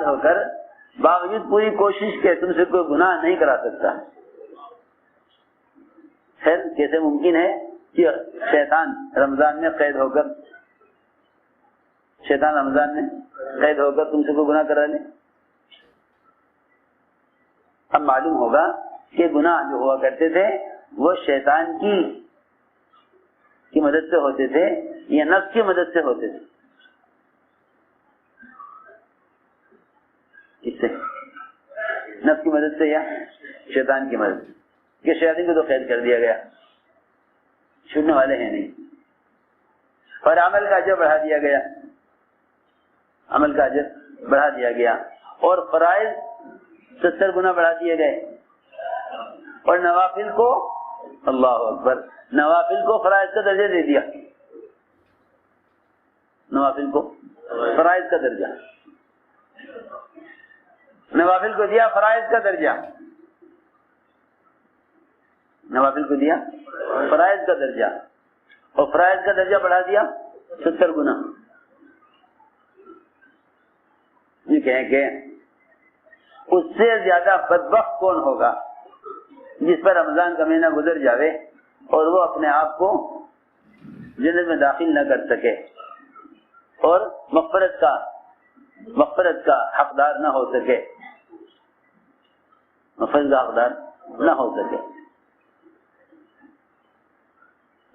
ہو کر باوجود پوری کوشش کے تم سے کوئی گناہ نہیں کرا سکتا. پھر کیسے ممکن ہے کہ شیطان رمضان میں قید ہو کر تم سے کوئی گناہ کرا لے؟ اب معلوم ہوگا کہ گناہ جو ہوا کرتے تھے وہ شیطان کی مدد سے ہوتے تھے یا نفس کی مدد سے ہوتے تھے. اس سے نفس کی مدد سے یا شیطان کی مدد سے کہ شیطان کو تو قید کر دیا گیا چھوٹنے والے ہیں نہیں. اور عمل کا اجر بڑھا دیا گیا اور فرائض 70 گنا بڑھا دیے گئے اور نوافل کو اللہ اکبر نوافل کو فرائض کا درجہ دے دیا. نوافل کو فرائض کا درجہ نوافل کو دیا فرائض کا درجہ نوافل کو دیا فرائض کا درجہ اور فرائض کا درجہ بڑھا دیا 70 گنا. یہ لکھے کہ اس سے زیادہ بدبخت کون ہوگا جس پر رمضان کا مہینہ گزر جاوے اور وہ اپنے آپ کو جنت میں داخل نہ کر سکے اور مغفرت کا حقدار نہ ہو سکے، مغفرت کا حقدار نہ ہو سکے،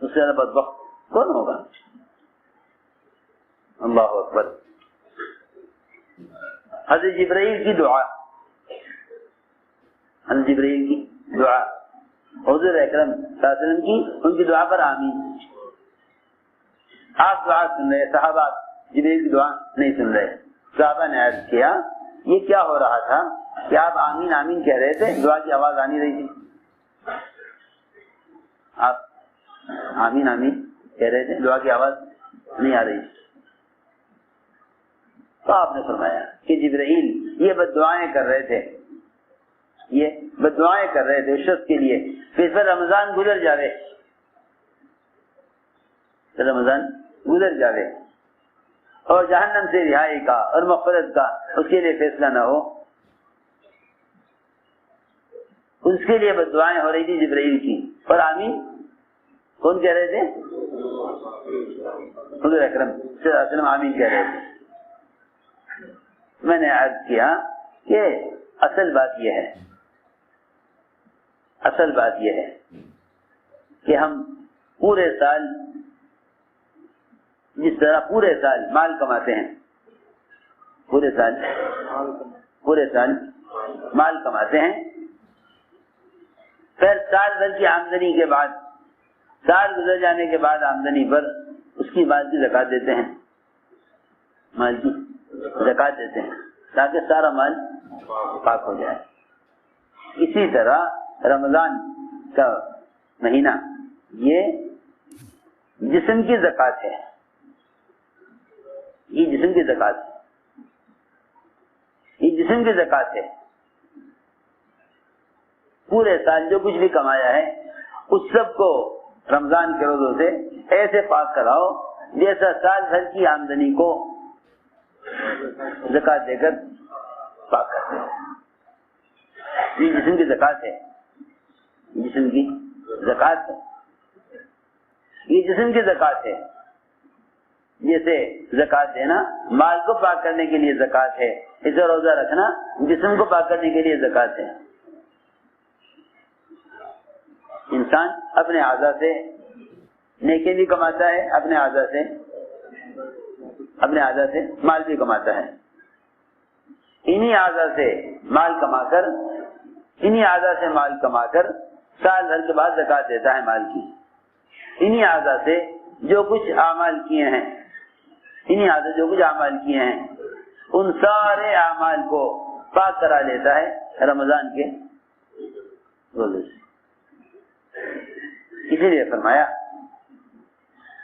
اس سے زیادہ بدبخت کون ہوگا؟ اللہ اکبر۔ حضرت جبرائیل کی دعا، حضرت جبرائیل کی دعا حضور اکرم صلی اللہ علیہ وسلم کی، ان کی دعا پر آمین۔ آپ دعا سن رہے، صحابہ جبرائیل کی دعا نہیں سن رہے۔ صحابہ نے عرض کیا یہ کیا ہو رہا تھا کہ آپ آمین آمین کہہ رہے تھے، دعا کی آواز آ نہیں رہی تھی؟ آپ آمین آمین کہہ رہے تھے، دعا کی آواز نہیں آ رہی تھی۔ تو آپ نے فرمایا کہ جبرائیل یہ بد دعائیں کر رہے تھے، یہ بد دعائیں کر رہے تھے اس شخص کے لیے کہ اس پر رمضان گزر جاوے، رمضان گزر جاوے اور جہنم سے رہائی کا اور مغفرت کا اس کے لیے فیصلہ نہ ہو۔ اس کے لیے بد دعائیں ہو رہی تھی جبرائیل کی، اور آمین کون کہہ رہے تھے؟ حضور اکرم صلی اللہ علیہ وسلم آمین کہہ رہے تھے۔ میں نے عرض کیا کہ اصل بات یہ ہے، اصل بات یہ ہے کہ ہم پورے سال جس طرح پورے سال مال کماتے ہیں، پورے سال مال کماتے ہیں، پھر سال بھر کی آمدنی کے بعد، سال گزر جانے کے بعد آمدنی پر اس کی مال کی زکات دیتے ہیں، مال کی زکات دیتے ہیں تاکہ سارا مال پاک ہو جائے۔ اسی طرح رمضان کا مہینہ یہ جسم کی زکات ہے، یہ جسم کی زکات ہے، یہ جسم کی زکات ہے۔ پورے سال جو کچھ بھی کمایا ہے اس سب کو رمضان کے روزوں سے ایسے پاک کراؤ جیسا سال بھر کی آمدنی کو زکات دے کر پاک کرتے ہیں۔ یہ جسم کی زکات ہے، جسم کی زکات ہے، یہ جسم کی زکات ہے۔ جیسے زکات دینا مال کو پاک کرنے کے لیے زکات ہے، اسے روزہ رکھنا جسم کو پاک کرنے کے لیے زکات ہے۔ انسان اپنے اعضاء سے نیکی بھی کماتا ہے، اپنے اعضاء سے مال بھی کماتا ہے۔ انہی اعضاء سے مال کما کر سال بھر کے بعد زکات دیتا ہے مال کی۔ انہی اعضاء سے جو کچھ اعمال کیے ہیں، ان سارے اعمال کو پاک کرا لیتا ہے رمضان کے روزے سے۔ اسی لیے فرمایا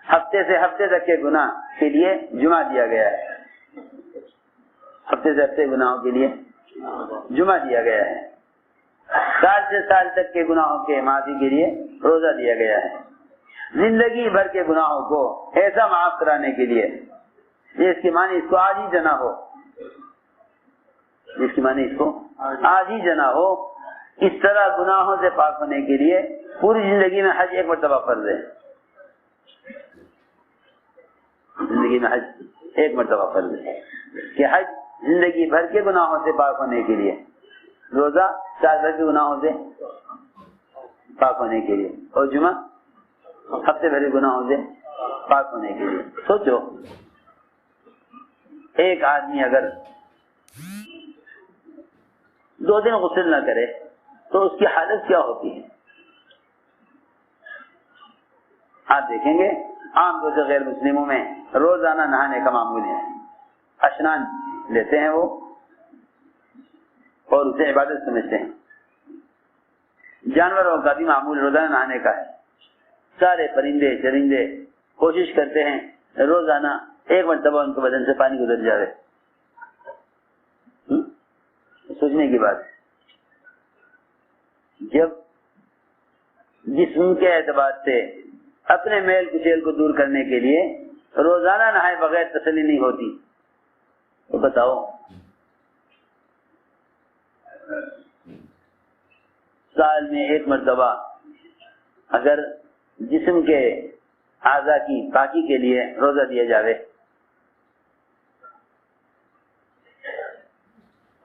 ہفتے سے ہفتے تک کے گناہ کے لیے جمعہ دیا گیا ہے، ہفتے سے ہفتے گناہوں کے لیے جمعہ دیا گیا ہے، سال سے سال تک کے گناہوں کے معافی کے لیے روزہ دیا گیا ہے، زندگی بھر کے گناہوں کو ایسا معاف کرانے کے لیے اس کی معنی اس کو آج ہی جنا ہو، جس کی معنی اس کو آج ہی جنا ہو، اس طرح گناہوں سے پاک ہونے کے لیے پوری زندگی میں حج ایک مرتبہ فرض ہے، زندگی میں حج ایک مرتبہ فرض ہے کہ حج زندگی بھر کے گناہوں سے پاک ہونے کے لیے، روزہ سال بھر کے گناہوں سے پاک ہونے کے لیے، اور جمعہ ہفتے بھر کے گناہوں سے پاک ہونے کے لیے۔ سوچو ایک آدمی اگر 2 دن غسل نہ کرے تو اس کی حالت کیا ہوتی ہے؟ آپ دیکھیں گے عام طور سے غیر مسلموں میں روزانہ نہانے کا معمول ہے، اشنان لیتے ہیں وہ اور اسے عبادت سمجھتے ہیں۔ جانوروں کا بھی معمول روزانہ نہانے کا ہے، سارے پرندے چرندے کوشش کرتے ہیں روزانہ ایک مرتبہ ان کے بدن سے پانی گزر جائے۔ سوچنے کی بات، جب جسم کے اعتبار سے اپنے میل کچیل کو دور کرنے کے لیے روزانہ نہائے بغیر تسلی نہیں ہوتی، تو بتاؤ سال میں ایک مرتبہ اگر جسم کے اعضاء کی پاکی کے لیے روزہ دیا جاوے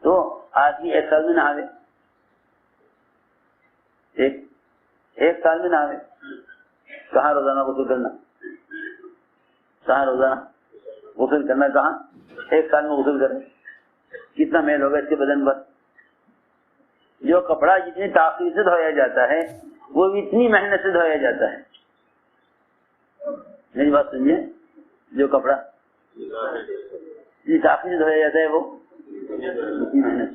تو آدمی ایک سال میں نہاوے، ایک سال میں نہاوے. کہاں روزانہ غسل کرنا، کہاں روزانہ غسل کرنا، کہاں ایک سال میں غسل کریں. کتنا میل ہوگا اس کے بدن پر. جو کپڑا جتنی تاخیر سے دھویا جاتا ہے وہ اتنی محنت سے دھویا جاتا ہے. میری بات سمجھے، جو کپڑا جتنی تاخیر سے دھویا جاتا ہے وہ اتنی محنت.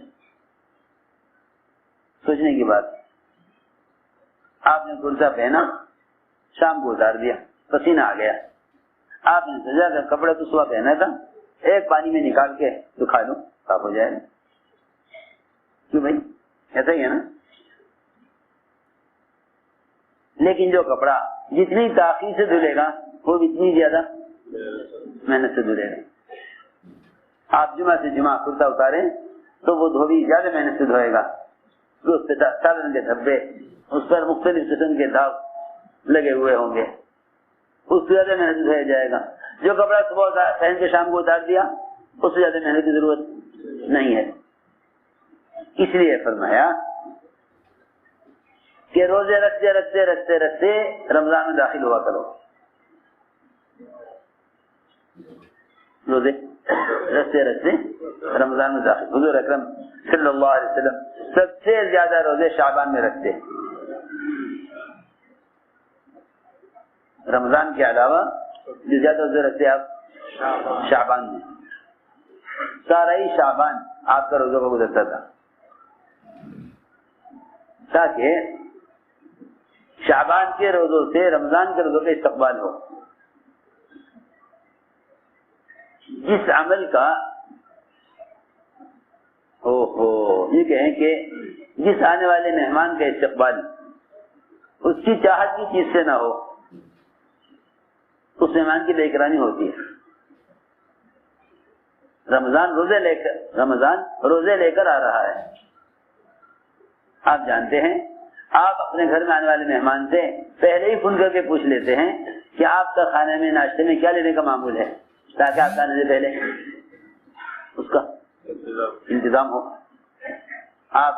سوچنے کی بات، آپ نے کرتا پہنا، شام کو اتار دیا، پسینہ آ گیا، آپ نے سجا کر کپڑا تو صبح پہنا تھا، ایک پانی میں نکال کے سکھا لو، صاف ہو جائے گا. کیوں بھائی، ایسا ہی ہے نا. لیکن جو کپڑا جتنی تاخیر سے دھلے گا وہ اتنی زیادہ محنت سے دھلے گا. آپ جمعہ سے جمعہ کرتا اتاریں تو وہ دھوبی زیادہ محنت سے دھوئے گا، اس پہ سالن کے دھبے، اس پر مختلف قسم کے داغ لگے ہوئے ہوں گے، اس سے زیادہ محنت سے دھویا جائے گا. جو کپڑا صبح پہن کے شام کو اتار دیا اس سے زیادہ محنت کی ضرورت نہیں ہے. اس لیے فرمایا کہ روزے رکھتے رکھتے رکھتے رکھتے رمضان میں داخل ہوا کرو. روزے رکھتے رکھتے رمضان میں داخل. حضور اکرم صلی اللہ علیہ وسلم سب سے زیادہ روزے شعبان میں رکھتے. رمضان کے علاوہ جو زیادہ روزے رکھتے آپ شعبان میں. سارا ہی شعبان آپ کا روزوں کو گزرتا تھا تاکہ شعبان کے روزوں سے رمضان کے روزوں کا استقبال ہو. جس عمل کا یہ کہیں کہ جس آنے والے مہمان کا استقبال اس کی چاہت کی چیز سے نہ ہو، اس مہمان کی بے اکرامی ہوتی ہے. رمضان روزے لے کر آ رہا ہے. آپ جانتے ہیں آپ اپنے گھر میں آنے والے مہمان سے پہلے ہی فون کر کے پوچھ لیتے ہیں کہ آپ کا کھانے میں ناشتے میں کیا لینے کا معمول ہے، تاکہ آپ آنے سے پہلے اس کا انتظام ہو. آپ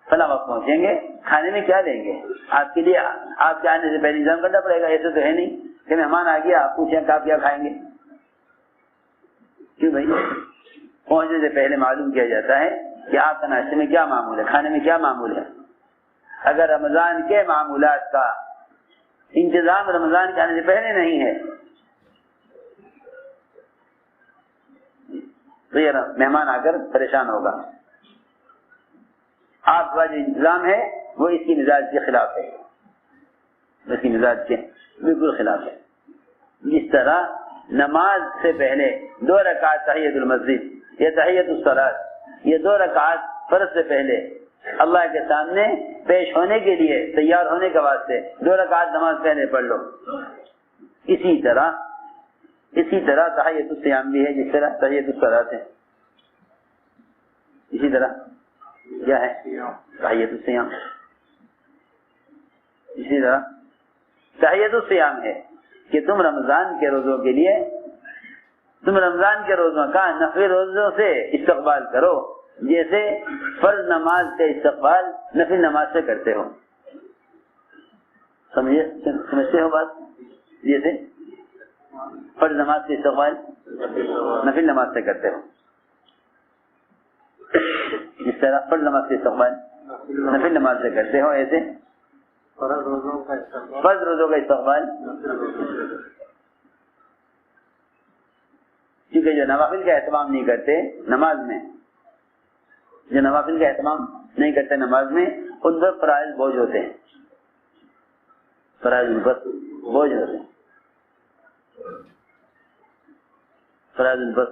فلاں وقت پہنچیں گے، کھانے میں کیا لیں گے، آپ کے لیے آپ کے آنے سے پہلے انتظام کرنا پڑے گا. ایسے تو ہے نہیں کہ مہمان آ گیا آپ پوچھیں کہ آپ کیا کھائیں گے. کیوں بھائی، پہنچنے سے پہلے معلوم کیا جاتا ہے کہ آپ کا ناشتے میں کیا معمول ہے، کھانے میں کیا معمول ہے. اگر رمضان کے معمولات کا انتظام رمضان کے آنے سے پہلے نہیں ہے تو یہ مہمان آ کر پریشان ہوگا. آپ کا جو انتظام ہے وہ اس کی مزاج کے خلاف ہے، اس کی مزاج کے بالکل خلاف ہے. جس طرح نماز سے پہلے 2 رکعت تحیۃ المسجد یا تحیۃ الصلاۃ، یہ 2 رکعت فرض سے پہلے اللہ کے سامنے پیش ہونے کے لیے تیار ہونے کے واسطے 2 رکعت نماز پہلے پڑھ لو. اسی طرح تحیۃ الصیام بھی ہے، جس طرح تحیۃ الصلاۃ ہے. اسی طرح کیا ہے تحیۃ الصیام، اسی طرح تحیۃ الصیام ہے کہ تم رمضان کے روزوں کے لیے تم رمضان کے روزوں کا نفل روزوں سے استقبال کرو جیسے فرض نماز کا استقبال نفل نماز سے کرتے ہو. سمجھتے ہو بات؟ جیسے فرض نماز کا استقبال نفل نماز سے کرتے ہو، جس طرح فرض نماز کا استقبال نفل نماز سے کرتے ہو، ایسے فرض روزوں کا استقبال. کیونکہ جو نوافل کا اہتمام نہیں کرتے نماز میں، جو نوافل کا اہتمام نہیں کرتے نماز میں، ان پر فرائض بوجھ ہوتے ہیں، فرائض ان پر بوجھ ہوتے ہیں، فرائض ان پر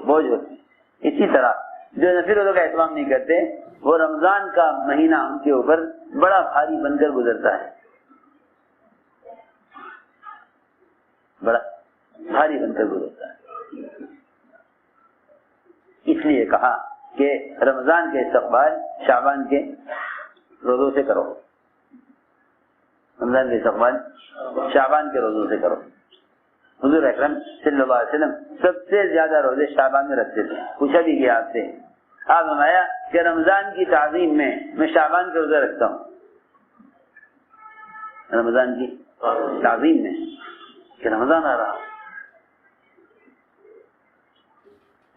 بوجھ ہوتے ہیں. اسی طرح جو نفل روزوں کا اہتمام نہیں کرتے وہ رمضان کا مہینہ ان کے اوپر بڑا بھاری بن کر گزرتا ہے، بڑا بھاری بن کر گزرتا ہے. اس لیے کہا کہ رمضان کے استقبال شعبان کے روزوں سے کرو. رمضان کے استقبال شعبان کے روزوں سے کرو. حضور اکرم صلی اللہ علیہ وسلم سب سے زیادہ روزے شعبان میں رکھتے تھے. پوچھا بھی گیا آپ سے, آپ فرمایا کہ رمضان کی تعظیم میں شعبان کے روزے رکھتا ہوں. رمضان کی تعظیم میں کہ رمضان آ رہا,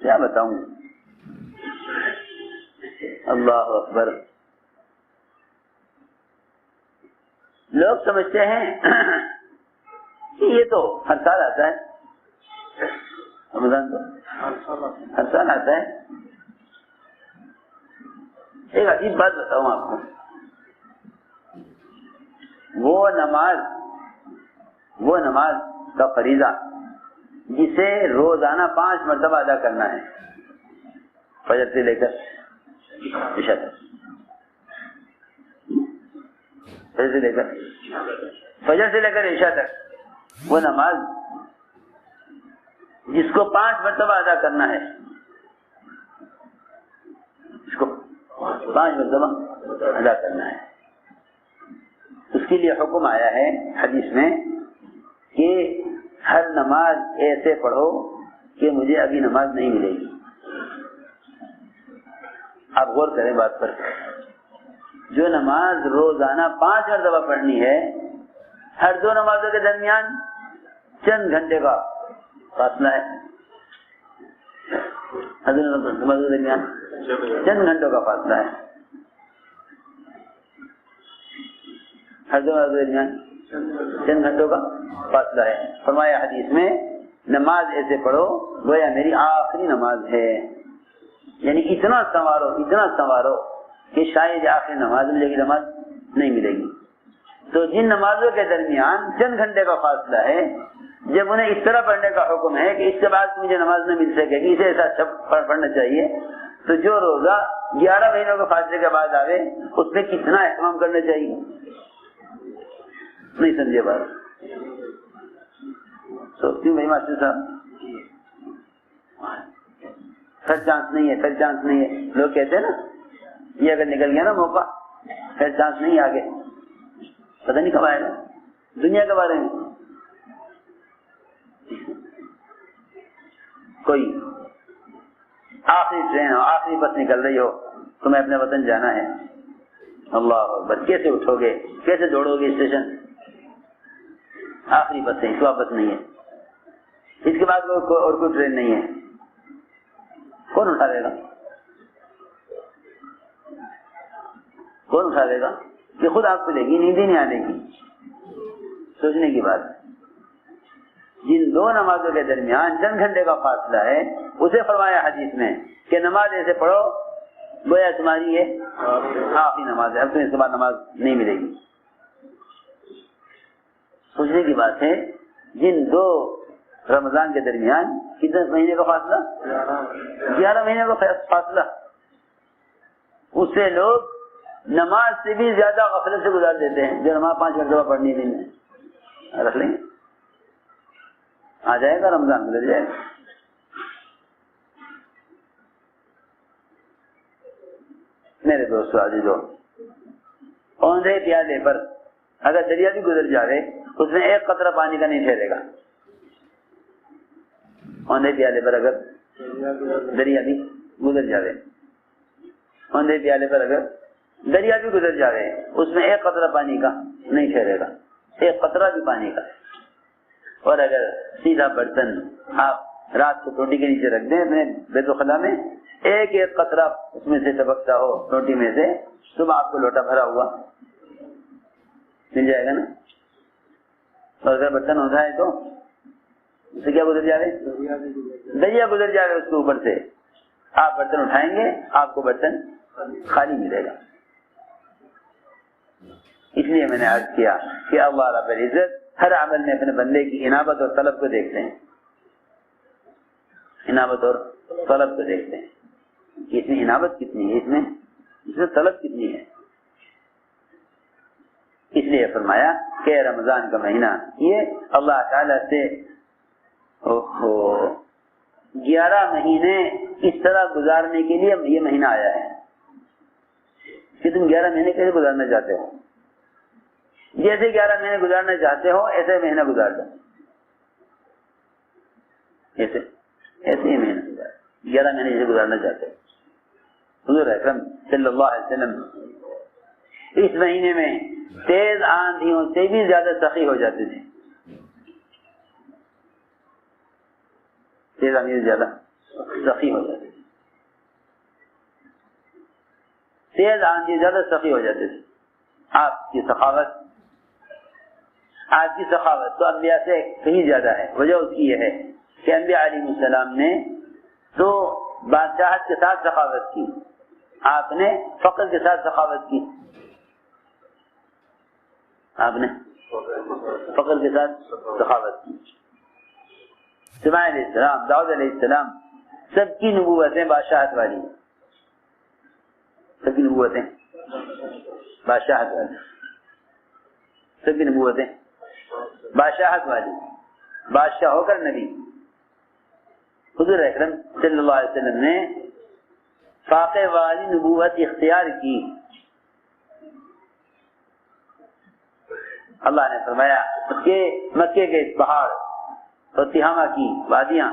کیا بتاؤں. اللہ اکبر. لوگ سمجھتے ہیں کہ یہ تو ہر سال آتا ہے, رمضان تو ہر سال آتا ہے. ایک عجیب بات بتاؤں آپ کو, وہ نماز کا فریضہ جسے روزانہ 5 مرتبہ ادا کرنا ہے, فجر سے لے کر عشاء تک, فجر سے لے کر عشاء تک, وہ نماز جس کو 5 مرتبہ ادا کرنا ہے, اس کو 5 مرتبہ ادا کرنا ہے. اس کے لیے حکم آیا ہے حدیث میں کہ ہر نماز ایسے پڑھو کہ مجھے ابھی نماز نہیں ملے گی. آپ غور کریں بات پر. جو نماز روزانہ 5 مرتبہ پڑھنی ہے, ہر 2 نمازوں کے درمیان چند گھنٹے کا فاصلہ ہے, ہر 2 نمازوں کے درمیان چند گھنٹوں کا فاصلہ ہے, ہر 2 نمازوں کے درمیان چند گھنٹوں کا فاصلہ ہے. فرمایا حدیث میں نماز ایسے پڑھو گویا میری آخری نماز ہے, یعنی اتنا سنوارو کہ شاید آخری نماز ملے گی, نماز نہیں ملے گی. تو جن نمازوں کے درمیان چند گھنٹے کا فاصلہ ہے, جب انہیں اس طرح پڑھنے کا حکم ہے کہ اس کے بعد مجھے نماز نہیں مل سکے گی, اسے ایسا پڑھنا چاہیے, تو جو روزہ 11 مہینوں کے فاصلے کے بعد آوے اس میں کتنا اہتمام کرنا چاہیے. نہیں سمجھے بات سوچتی ہوں بھائی ماسٹر صاحب, پھر چانس نہیں ہے. لوگ کہتے ہیں نا یہ اگر نکل گیا نا موقع, پھر چانس نہیں آگے, پتہ نہیں کب آئے گا. دنیا کے بارے میں کوئی آخری ٹرین ہو, آخری بس نکل رہی ہو, تمہیں اپنے وطن جانا ہے, اللہ اکبر, کیسے اٹھو گے, کیسے دوڑو گے اسٹیشن, آخری بس ہے, اس واپس نہیں ہے, اس کے بعد اور کوئی ٹرین نہیں ہے. کون اٹھا دے گا, کون اٹھا دے گا کہ خود آپ کو لے گی, نیند ہی نہیں آنے کی. سوچنے کی بات. جن 2 نمازوں کے درمیان چند گھنٹے کا فاصلہ ہے, اسے فرمایا حدیث میں کہ نماز ایسے پڑھو گویا تمہاری یہ آخری نماز ہے, اب تمہیں اس کے بعد نماز نہیں ملے گی. سوچنے کی بات ہے. جن 2 رمضان کے درمیان کتنے مہینے کا فاصلہ, 11 مہینے کا فاصلہ, اس سے لوگ نماز سے بھی زیادہ غفلت سے گزار دیتے ہیں. جو نماز 5 مرتبہ پڑھنی دن میں رکھ لیں گے, آ جائے گا رمضان گزر جائے گا. میرے دوستو عزیزو, اوندھے پیالے پر اگر دریا بھی گزر جائے اس میں ایک قطرہ پانی کا نہیں ٹھہرے گا. اوندھے پیالے پر اگر دریا بھی گزر جائے, اوندھے پیالے پر اگر دریا بھی گزر جائے اس میں ایک قطرہ پانی کا نہیں ٹھہرے گا, ایک قطرہ بھی پانی کا. اور اگر سیدھا برتن آپ رات کو روٹی کے نیچے رکھ دیں اپنے بیت الخلا میں, ایک قطرہ اس میں سے ٹپکتا ہو روٹی میں سے, صبح آپ کو لوٹا بھرا ہوا مل جائے گا نا. اور اگر برتن ہوتا ہے تو اسے کیا گزر جائے, دریا گزر جائے اس کے اوپر سے. آپ برتن اٹھائیں گے, آپ کو برتن خالی ملے گا. اس لیے میں نے عرض کیا کہ اللہ رب العزت ہر عمل میں اپنے بندے کی انابت اور طلب کو دیکھتے ہیں, انابت اور طلب کو دیکھتے ہیں. اس میں انابت کتنی ہے, اس میں طلب کتنی ہے. اس لیے فرمایا کہ رمضان کا مہینہ یہ اللہ تعالی سے 11 مہینے اس طرح گزارنے کے لیے یہ مہینہ آیا ہے کہ تم 11 مہینے کیسے گزارنا چاہتے ہو. جیسے 11 مہینے گزارنا چاہتے ہو ایسے مہینہ گزار دو، ایسے ہی مہینہ گزار 11 مہینے جیسے گزارنا چاہتے ہو۔ حضور اکرم صلی اللہ علیہ وسلم اس مہینے میں تیز آندھیوں سے بھی زیادہ سخی ہو جاتے تھے، تیز آندھی سے زیادہ سخی ہو جاتے تھے، تیز آندھی زیادہ سخی ہو جاتے تھے۔ آپ کی سخاوت تو انبیاء سے کہیں زیادہ ہے۔ وجہ اس کی یہ ہے کہ انبیاء علیہ السلام نے تو بادشاہت کے ساتھ سخاوت کی، آپ نے فقر کے ساتھ سخاوت کی، آپ نے فقر کے ساتھ سخاوت کی۔ سلیمان علیہ السلام، داؤد علیہ السلام، سب کی نبوتیں بادشاہت والی، سب کی نبوتیں بادشاہت والی، سب کی نبوتیں بادشاہت والی، بادشاہ ہو کر نبی۔ حضور اکرم صلی اللہ علیہ وسلم نے فاقے والی نبوت اختیار کی۔ اللہ نے فرمایا کہ مکے کے پہاڑ اور تہامہ کی وادیاں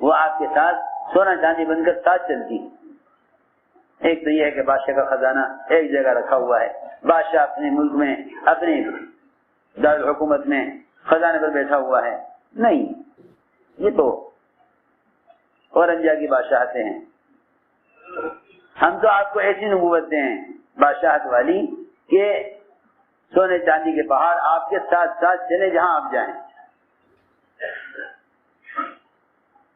وہ آپ کے ساتھ سونا چاندی بن کر ساتھ چلتی۔ ایک تو یہ ہے کہ بادشاہ کا خزانہ ایک جگہ رکھا ہوا ہے، بادشاہ اپنے ملک میں اپنی دارالحکومت میں خزانے پر بیٹھا ہوا ہے، نہیں، یہ تو اورنجا کی بادشاہتیں ہیں۔ ہم تو آپ کو ایسی نبوت دیں بادشاہت والی کہ سونے چاندی کے پہاڑ آپ کے ساتھ ساتھ چلے جہاں آپ جائیں،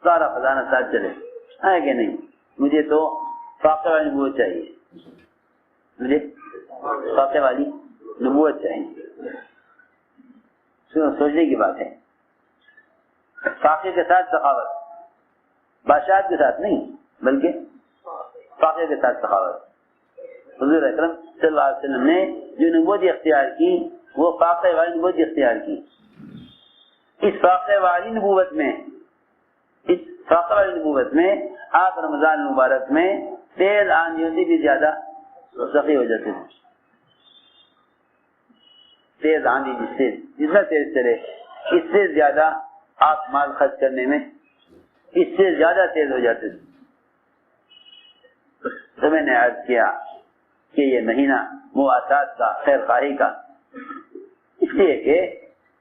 سارا خزانہ ساتھ چلے، ہے کہ نہیں؟ مجھے تو فاقے والی نبوت چاہیے، مجھے فاقے والی نبوت چاہیے۔ سوچنے کی بات ہے، فاقے کے ساتھ سخاوت، بادشاہت کے ساتھ نہیں بلکہ فاقے کے ساتھ سخاوت۔ حضور اکرم صلی اللہ علیہ وسلم نے جو نبوت اختیار کی وہ فاقے والی نبوت اختیار کی۔ اس فاقے والی نبوت میں آپ رمضان مبارک میں تیز آندھیوں سے بھی زیادہ سخی ہو جاتے تھے۔ تیز آندھی جتنا تیز چلے اس سے زیادہ آپ مال خرچ کرنے میں اس سے زیادہ تیز ہو جاتے تھے۔ تو میں نے عرض کیا کہ یہ مہینہ مواسات کا، خیر خواہی کا، اس لیے کہ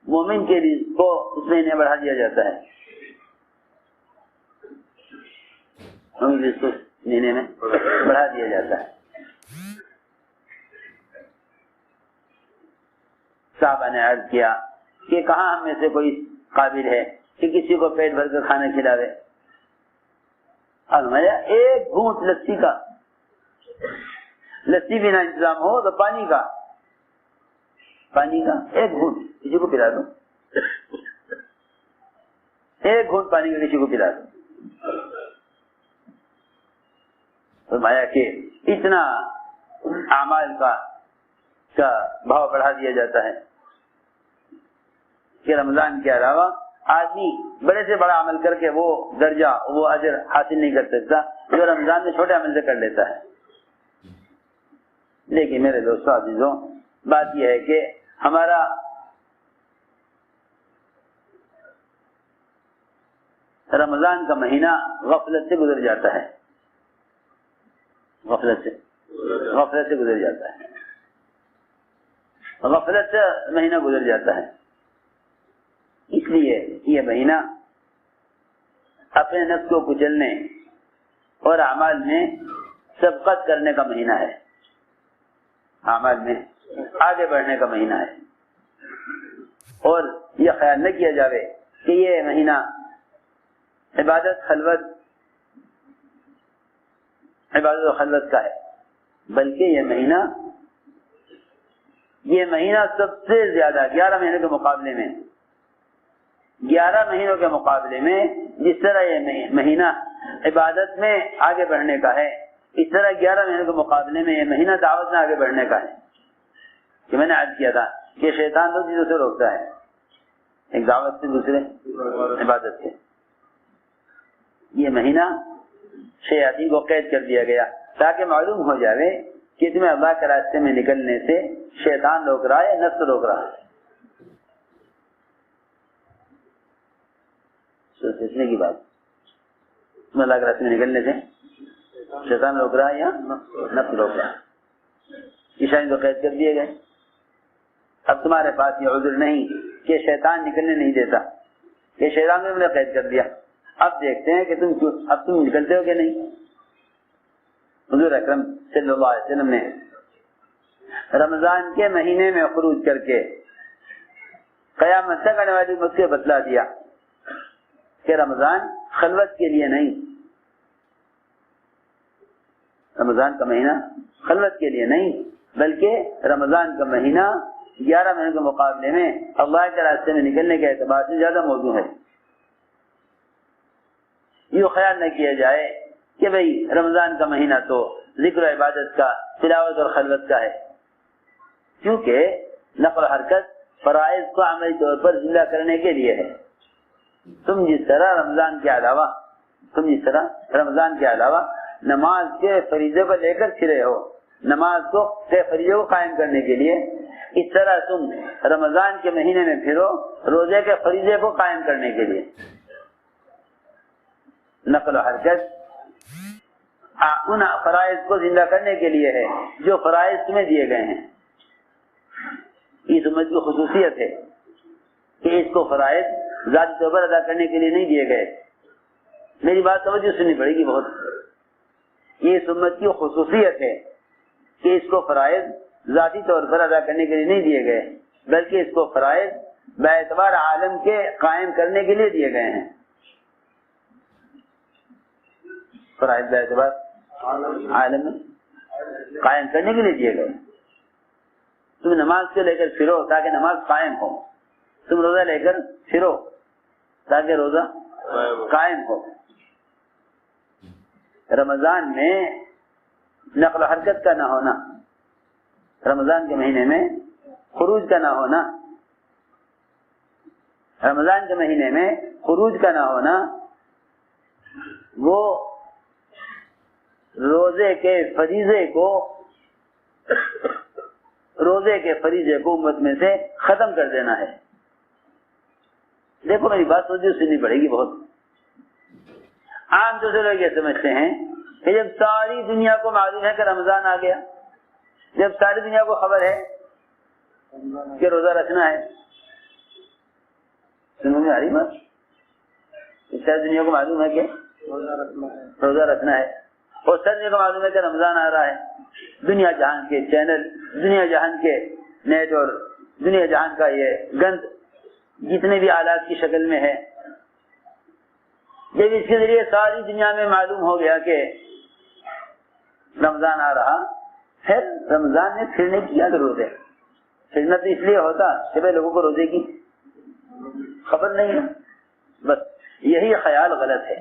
مومن کے رزق کو اس مہینے بڑھا دیا جاتا ہے، مومن کے رزق کو اس مہینے میں بڑھا دیا جاتا ہے۔ صاحبہ نے عرض کیا کہ کہاں ہم میں سے کوئی قابل ہے کہ کسی کو پیٹ بھر کر کھانا کھلاوے؟ ایک گھونٹ لسی کا، لسی بھی نہ انتظام ہو تو پانی کا ایک گھونٹ کسی کو پلا دو، ایک گھونٹ پانی کا کسی کو پلا دو۔ فرمایا کہ اتنا اعمال کا بھاؤ بڑھا دیا جاتا ہے کہ رمضان کے علاوہ آدمی بڑے سے بڑا عمل کر کے وہ درجہ، وہ اجر حاصل نہیں کر سکتا جو رمضان میں چھوٹے عمل سے کر لیتا ہے۔ لیکن میرے دوستوں عزیزوں، بات یہ ہے کہ ہمارا رمضان کا مہینہ غفلت سے گزر جاتا ہے، غفلت سے گزر جاتا ہے، غفلت سے مہینہ گزر جاتا ہے۔ اس لیے یہ مہینہ اپنے نفس کو کچلنے اور اعمال میں سبقت کرنے کا مہینہ ہے، اعمال میں آگے بڑھنے کا مہینہ ہے۔ اور یہ خیال نہ کیا جاوے کہ یہ مہینہ عبادت و خلوت کا ہے، بلکہ یہ مہینہ سب سے زیادہ 11 مہینوں کے مقابلے میں 11 مہینوں کے مقابلے میں جس طرح یہ مہینہ عبادت میں آگے بڑھنے کا ہے، اس طرح 11 مہینوں کے مقابلے میں یہ مہینہ دعوت میں آگے بڑھنے کا ہے۔ کہ میں نے عرض کیا تھا کہ شیطان دو چیزوں سے روکتا ہے، ایک دعوت سے، دوسرے عبادت سے۔ یہ مہینہ شیاطین کو قید کر دیا گیا تاکہ معلوم ہو جائے کہ تمہیں اللہ کے راستے میں نکلنے سے شیطان روک رہا ہے یا نفس روک رہا ہے؟ سوچنے کی بات، تمہیں اللہ کے راستے میں نکلنے سے شیطان روک رہا ہے یا نفس روک رہا ہے؟ ایشانی تو قید کر دیے گئے، اب تمہارے پاس یہ عذر نہیں کہ شیطان نکلنے نہیں دیتا، کہ شیطان نے مجھے قید کر دیا، اب دیکھتے ہیں کہ تم نکلتے ہو کہ نہیں۔ حضور اکرم صلی اللہ علیہ وسلم نے رمضان کے مہینے میں خروج کر کے قیامت تک آنے والی امت کو بتلا دیا کہ رمضان خلوت کے لیے نہیں، رمضان کا مہینہ خلوت کے لیے نہیں، بلکہ رمضان کا مہینہ 11 مہینے کے مقابلے میں اللہ کے راستے میں نکلنے کے اعتبار سے زیادہ موضوع ہے۔ یہ خیال نہ کیا جائے کہ بھئی رمضان کا مہینہ تو ذکر و عبادت کا، تلاوت اور خلوت کا ہے، کیونکہ نقل و حرکت فرائض کو عملی طور پر زندہ کرنے کے لیے ہے۔ تم جس طرح رمضان کے علاوہ نماز کے فریضے کو لے کر پھرے ہو، نماز کے فریضے کو قائم کرنے کے لیے، اس طرح تم رمضان کے مہینے میں پھرو روزے کے فریضے کو قائم کرنے کے لیے۔ نقل و حرکت ان فرائض کو زندہ کرنے کے لیے ہے جو فرائض تمہیں دیے گئے ہیں۔ اس امت کی خصوصیت ہے کہ اس کو فرائض ذاتی طور پر ادا کرنے کے لیے نہیں دیے گئے۔ میری بات توجہ سننی پڑے گی بہت، یہ اس امت کی خصوصیت ہے کہ اس کو فرائض ذاتی طور پر ادا کرنے کے لیے نہیں دیے گئے، بلکہ اس کو فرائض باعتبار عالم کے قائم کرنے کے لیے دیے گئے ہیں۔ فرائض باعتبار عالم میں قائم کرنے کے لیے دیے گئے۔ تم نماز سے لے کر پھرو تاکہ نماز قائم ہو، تم روزہ لے کر پھرو تاکہ روزہ قائم ہو۔ رمضان میں نقل و حرکت کا نہ ہونا، رمضان کے مہینے میں خروج کا نہ ہونا، رمضان کے مہینے میں خروج کا نہ ہونا، وہ روزے کے فریضے کو امت میں سے ختم کر دینا ہے۔ دیکھو میری بات سوچی سننی پڑے گی بہت۔ عام طور سے لوگ یہ سمجھتے ہیں کہ جب ساری دنیا کو معلوم ہے کہ رمضان آ گیا، جب ساری دنیا کو خبر ہے کہ روزہ رکھنا ہے، سنو میں آ رہی بات، ساری دنیا کو معلوم ہے کہ روزہ رکھنا ہے، اور ساری دنیا کو معلوم ہے کہ رمضان آ رہا ہے، دنیا جہان کے چینل، دنیا جہان کے نیٹ اور دنیا جہان کا یہ گند جتنے بھی آلات کی شکل میں ہے، جب اس کے ذریعے ساری دنیا میں معلوم ہو گیا کہ رمضان آ رہا، پھر رمضان میں پھرنے کی کیا ضرورت ہے؟ پھرنا تو اس لیے ہوتا کہ بھائی لوگوں کو روزے کی خبر نہیں ہے، بس یہی خیال غلط ہے۔